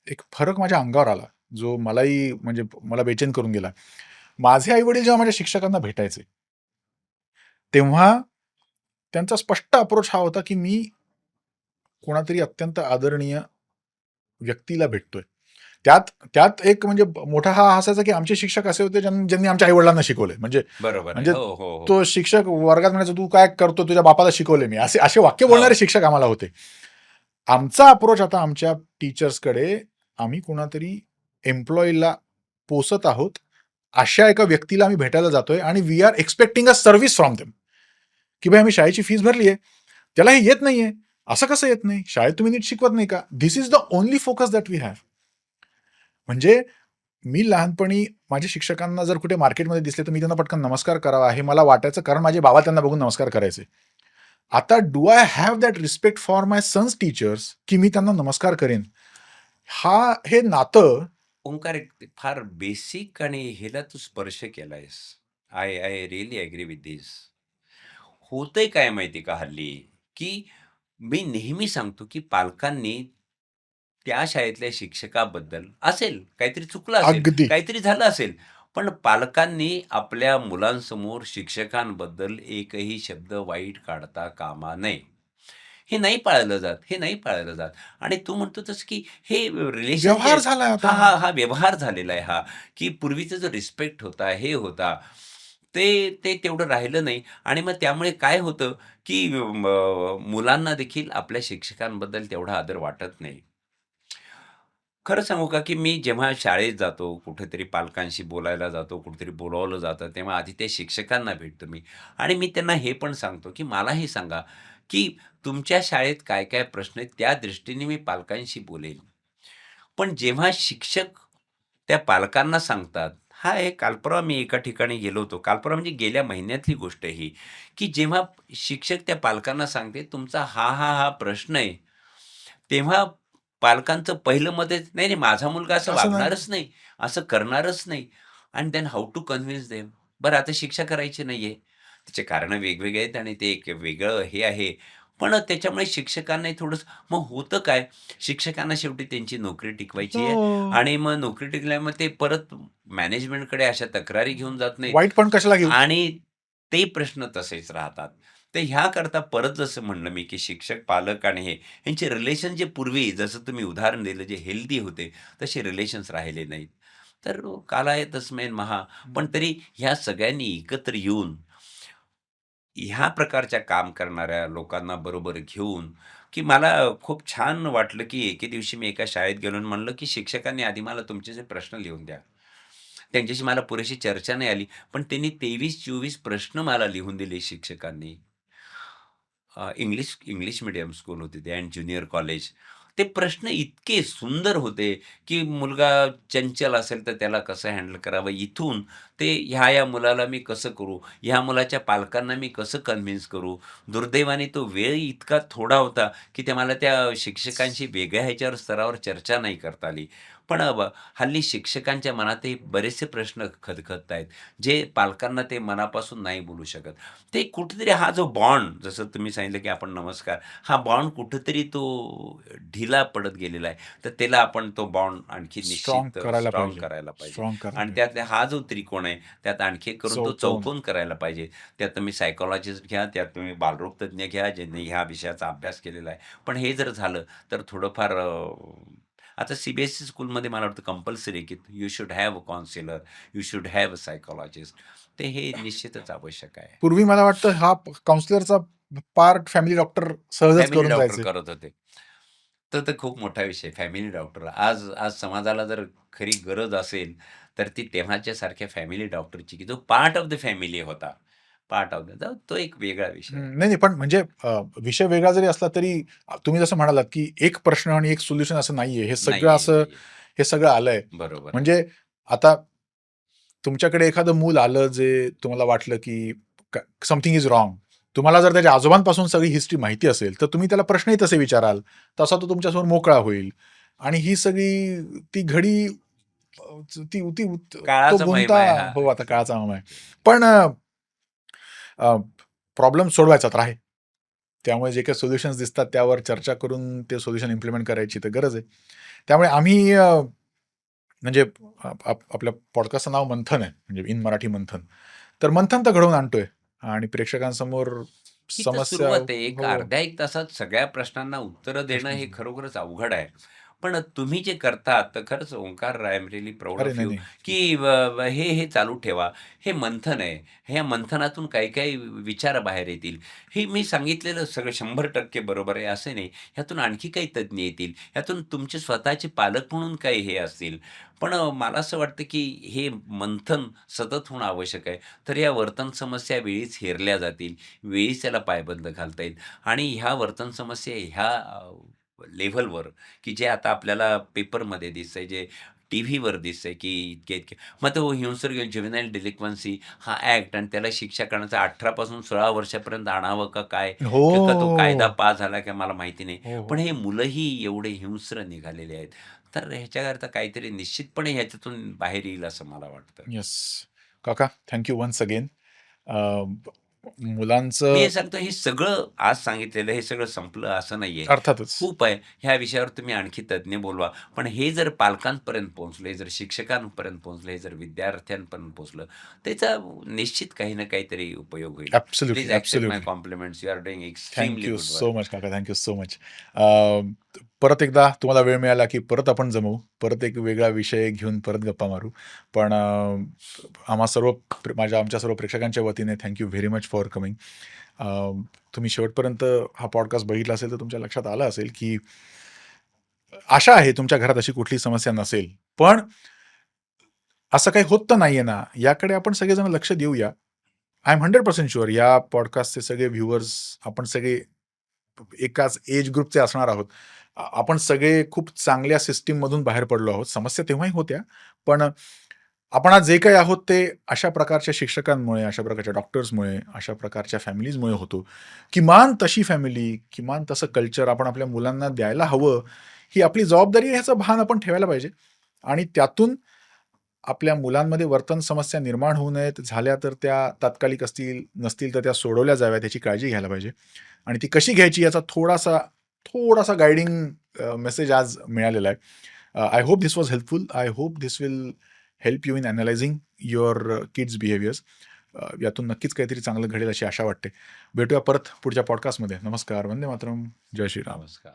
एक फरक माझ्या अंगावर आला, जो मलाही म्हणजे मला बेचैन करून गेला. माझे आई-वडील जेव्हा माझ्या शिक्षकांना भेटायचे, तेव्हा त्यांचा स्पष्ट अप्रोच हा होता, की मी कोणातरी अत्यंत आदरणीय व्यक्तीला भेटतोय. त्यात त्यात एक म्हणजे मोठा हा असायचा, की आमचे शिक्षक असे होते ज्यांनी आमच्या आई-वडिलांना शिकवलंय. म्हणजे बरोबर आहे. म्हणजे हो, हो, हो. तो शिक्षक वर्गात म्हणायचा, "तू काय करतो? तुझ्या बापाला शिकवलंय मी." असे असे वाक्य हो. बोलणारे शिक्षक आम्हाला होते. आमचा अप्रोच आता आमच्या टीचर्सकडे, आम्ही कोणातरी एम्प्लॉयीला पोसत आहोत, अशा एका व्यक्तीला आम्ही भेटायला जातोय आणि we are expecting a service from them, की भाई आम्ही शाळेची फीस भरली आहे. त्याला हे येत नाहीये. असं कसं येत नाही? शाळेत तुम्ही नीट शिकवत नाही का? This is the only focus that we have. म्हणजे मी लहानपणी माझ्या शिक्षकांना जर कुठे मार्केटमध्ये दिसले, तर मी त्यांना पटकन नमस्कार करावा हे मला वाटायचं, कारण माझे बाबा त्यांना बघून नमस्कार करायचे. आता do I have that respect for my son's teachers, की मी त्यांना नमस्कार करेन? हे नातं ओंकार, एक फार बेसिक आणि ह्याला तू स्पर्श केलायस. I I really agree with this. होतंय काय माहिती का हल्ली, की मी नेहमी सांगतो, की पालकांनी त्या शाळेतल्या शिक्षकाबद्दल असेल, काहीतरी चुकलं असेल, अगदी काहीतरी झालं असेल, पण पालकांनी आपल्या मुलांसमोर शिक्षकांबद्दल एकही शब्द वाईट काढता कामा नये. हे नाही पाळलं जात, हे नाही पाळलं जात. आणि तू म्हणतो तसं की हे रिलेशन जे व्यवहार आहेत, झालाय हा आता. हा हा व्यवहार झालेला आहे हा, की पूर्वीचा जो रिस्पेक्ट होता, हे होता, ते ते तेवढं राहिलं नाही. आणि मग त्यामुळे काय होतं, की मुलांना देखील आपल्या शिक्षकांबद्दल तेवढा आदर वाटत नाही. खरं सांगू का, की मी जेव्हा शाळेत जातो, कुठेतरी पालकांशी बोलायला जातो, कुठेतरी बोलावलं जातं, तेव्हा आधी त्या शिक्षकांना भेटतो मी. आणि मी त्यांना हे पण सांगतो, की मला हे सांगा, की तुमच्या शाळेत काय-काय प्रश्न आहेत, त्या दृष्टीने मी पालकांशी बोलेल. पण जेव्हा शिक्षक त्या पालकांना सांगतात, हा एक काल परवा मी एका ठिकाणी गेलो होतो. काल परवा म्हणजे गेल्या महिन्यातली गोष्ट आहे ही, की जेव्हा शिक्षक त्या पालकांना सांगते, तुमचा हा प्रश्न आहे. तेव्हा पालकांचं पहिलं मत आहे, "नाही, नाही, माझा मुलगा असं असं नाही. वागणारच नाही, असं करणारच नाही." And then how to convince them? बरं, आता शिक्षा करायची नाहीये. त्याचे कारणं वेगवेगळे आहेत आणि ते एक वेगळं हे आहे. पण त्याच्यामुळे शिक्षकांनाही थोडंसं मग होतं काय, शिक्षकांना शेवटी त्यांची नोकरी टिकवायची आहे हो. आणि मग नोकरी टिकल्यामुळे ते परत मॅनेजमेंटकडे अशा तक्रारी घेऊन जात नाहीत वाईट पण कशाला घेऊ? आणि ते प्रश्न तसेच राहतात. तर ह्याकरता परत जसं म्हणलं मी, की शिक्षक, पालक आणि हे ह्यांचे रिलेशन जे पूर्वी जसं तुम्ही उदाहरण दिलं जे हेल्दी होते, तसे रिलेशन्स राहिले नाहीत. तर कालाय तस्मै नमः. पण तरी ह्या सगळ्यांनी एकत्र येऊन ह्या प्रकारच्या काम करणाऱ्या लोकांना बरोबर घेऊन, की मला खूप छान वाटलं, की एके दिवशी मी एका शाळेत गेलो आणि म्हणलं, की शिक्षकांनी आधी मला तुमचे जे प्रश्न लिहून द्या. त्यांच्याशी मला पुरेशी चर्चा नाही आली. पण त्यांनी 23-24 प्रश्न मला लिहून दिले शिक्षकांनी. इंग्लिश इंग्लिश मीडियम स्कूल होते ते आणि ज्युनियर कॉलेज. ते प्रश्न इतके सुंदर होते, की मुलगा चंचल असेल तर त्याला कसं हँडल करावं? इथून ते ह्या-ह्या मुलाला मी कसं करू? ह्या मुलाच्या पालकांना मी कसं कन्व्हिन्स करू? दुर्दैवाने तो वेळ इतका थोडा होता, की ते मला त्या शिक्षकांशी वेगळ्या ह्याच्यावर स्तरावर चर्चा नाही करता आली. पण हल्ली शिक्षकांच्या मनातही बरेचसे प्रश्न खदखदतायत, जे पालकांना ते मनापासून नाही बोलू शकत. ते कुठेतरी हा जो बॉन्ड जसं तुम्ही सांगितलं, की आपण नमस्कार, हा बॉन्ड कुठेतरी तो ढिला पडत गेलेला आहे. तर त्याला आपण तो बॉन्ड आणखी स्ट्राँग निश्चित करायला स्ट्राँग पाहिजे. करायला पाहिजे. स्ट्राँग करायला आणि पाहिजे. त्यातला हा जो त्रिकोण आहे, त्यात आणखी एक करून तो चौकोन. चौकोन करायला पाहिजे. त्यात तुम्ही सायकॉलॉजिस्ट घ्या, त्यात तुम्ही बालरोग तज्ञ घ्या, ज्यांनी ह्या विषयाचा अभ्यास केलेला आहे. पण हे जर झालं तर थोडंफार आता स्कूलमध्ये मला वाटतं कंपल्सरी की you should have a counsellor, you should have a psychologist. ते हे निश्चितच आवश्यक आहे. पूर्वी मला वाटतं हा काउंसलरचा पार्ट फॅमिली डॉक्टर सहजच फॅमिली करून डॉक्टर जायचे. करत होते. तर खूप मोठा विषय फॅमिली डॉक्टर. आज आज समाजाला जर खरी गरज असेल, तर ती तेव्हाच्या सारख्या फॅमिली डॉक्टरची, की जो पार्ट ऑफ द फॅमिली होता. पार्ट ऑफ द तो एक वेगळा विषय आहे. नाही, नाही. पण म्हणजे विषय वेगळा जरी असला तरी तुम्ही जसं म्हणालात, की एक प्रश्न आणि एक सोल्युशन असं नाहीये. नाहीये, नाहीये. हे सगळं आलंय. बरोबर आहे. म्हणजे आता तुमच्याकडे एखादं मूल आलं जे तुम्हाला वाटलं, की समथिंग इज रॉंग. तुम्हाला जर त्याच्या आजोबांपासून सगळी हिस्ट्री माहिती असेल, तर तुम्ही त्याला प्रश्नही तसे विचाराल. तसा तो तुमच्यासमोर मोकळा होईल. आणि ही सगळी ती घडी ती ती तो काळाचा गुंता महिमा आहे हा. हो, आता काळाचा हवा आहे. पण प्रॉब्लेम सोडवायचा तर आहे. त्यामुळे जे काही सोल्युशन्स दिसतात त्यावर चर्चा करून ते सोल्युशन इम्प्लिमेंट करायची तर गरज आहे. त्यामुळे आम्ही म्हणजे आपल्या पॉडकास्टचं नाव मंथन आहे. म्हणजे इन मराठी मंथन. तर मंथन तर घडवून आणतोय आणि प्रेक्षकांसमोर ही तर समस्या सुरुवात आहे. एक हो, अर्ध्या 1 तासात सगळ्या प्रश्नांना उत्तरं देणं प्रश्नच हे नाही. खरोखरच अवघड आहे. पण तुम्ही जे करता तर खरंच Omkar, I am really proud अरे ऑफ नाही, यू, नाही. की हे चालू ठेवा. हे मंथन आहे. ह्या मंथनातून काही-काही विचार बाहेर येतील. हे मी सांगितलेलं सगळं 100% बरोबर आहे असं नाही. ह्यातून आणखी काही तज्ञ येतील. ह्यातून तुमचे स्वतःचे पालक म्हणून काही हे असतील. पण मला असं वाटतं, की हे मंथन सतत होणं आवश्यक आहे. तर या वर्तन समस्या वेळीच हेरल्या जातील. वेळीच त्याला पायबंद घालता येईल आणि ह्या वर्तन समस्या ह्या लेव्हलवर, की जे आता आपल्याला पेपरमध्ये दिसतंय, जे टीव्हीवर दिसतंय, की इतके-इतके मग तो हिंसर्ग ज्युव्हेनाइल डेलिक्वन्सी हा ॲक्ट आणि त्याला शिक्षा करण्याचा 18 पासून 16 वर्षापर्यंत आणावं का काय? का तो कायदा हो. पास झाला का मला माहिती नाही. हो, पण हो. हे मुलंही एवढे हिंस्र निघालेले आहेत. तर ह्याच्याकरता काहीतरी निश्चितपणे ह्याच्यातून बाहेर येईल असं मला वाटतं. येस. काका थँक यू वन्स अगेन. मी मुलांचं हे सांगतो हे सगळं आज सांगितलेलं हे सगळं संपलं असं नाहीये. अर्थातच. खूप आहे. ह्या विषयावर तुम्ही आणखी तज्ञ बोलवा. पण हे जर पालकांपर्यंत पोहोचलं, हे जर शिक्षकांपर्यंत पोहोचलं, हे जर विद्यार्थ्यांपर्यंत पोहोचलं, त्याचा निश्चित काही ना काहीतरी उपयोग होईल. Absolutely, please accept my absolutely. Compliments. You are doing thank extremely you good so work. Much काका. Thank you so much. परत एकदा तुम्हाला वेळ मिळाला, की परत आपण जमू. परत एक वेगळा विषय घेऊन परत गप्पा मारू. पण आम्हा सर्व आमच्या सर्व प्रेक्षकांच्या वतीने thank you very much for coming. तुम्ही शेवटपर्यंत हा पॉडकास्ट बघितला असेल, तर तुमच्या लक्षात आलं असेल, की आशा आहे तुमच्या घरात अशी कुठलीही समस्या नसेल. पण असं काही होत तर नाहीये ना, याकडे आपण सगळेजण लक्ष देऊया. आय एम 100% शुअर या पॉडकास्टचे सगळे व्ह्यूअर्स आपण सगळे एकाच एज ग्रुपचे असणार आहोत. आपण सगळे खूप चांगल्या सिस्टममधून बाहेर पडलो आहोत. समस्या तेव्हाही होत्या, पण आपण आज जे काही आहोत ते अशा प्रकारच्या शिक्षकांमुळे, अशा प्रकारच्या डॉक्टर्समुळे, अशा प्रकारच्या फॅमिलीजमुळे होतो. किमान तशी फॅमिली, किमान तसं कल्चर आपण आपल्या मुलांना द्यायला हवं, ही आपली जबाबदारी आहे ह्याचं भान आपण ठेवायला पाहिजे. आणि त्यातून आपल्या मुलांमध्ये वर्तन समस्या निर्माण होऊ नयेत, झाल्या तर त्या तात्कालिक असतील, नसतील तर त्या सोडवल्या जाव्यात याची काळजी घ्यायला पाहिजे. आणि ती कशी घ्यायची याचा थोडासा गाईडिंग मेसेज आज मिळालेला आहे. I hope this was helpful. I hope this will help you in analysing your kids behaviours. यातून नक्कीच काहीतरी चांगलं घडेल अशी आशा वाटते. भेटूया परत पुढच्या पॉडकास्टमध्ये. नमस्कार. वंदे मातरम. जय श्रीराम. नमस्कार.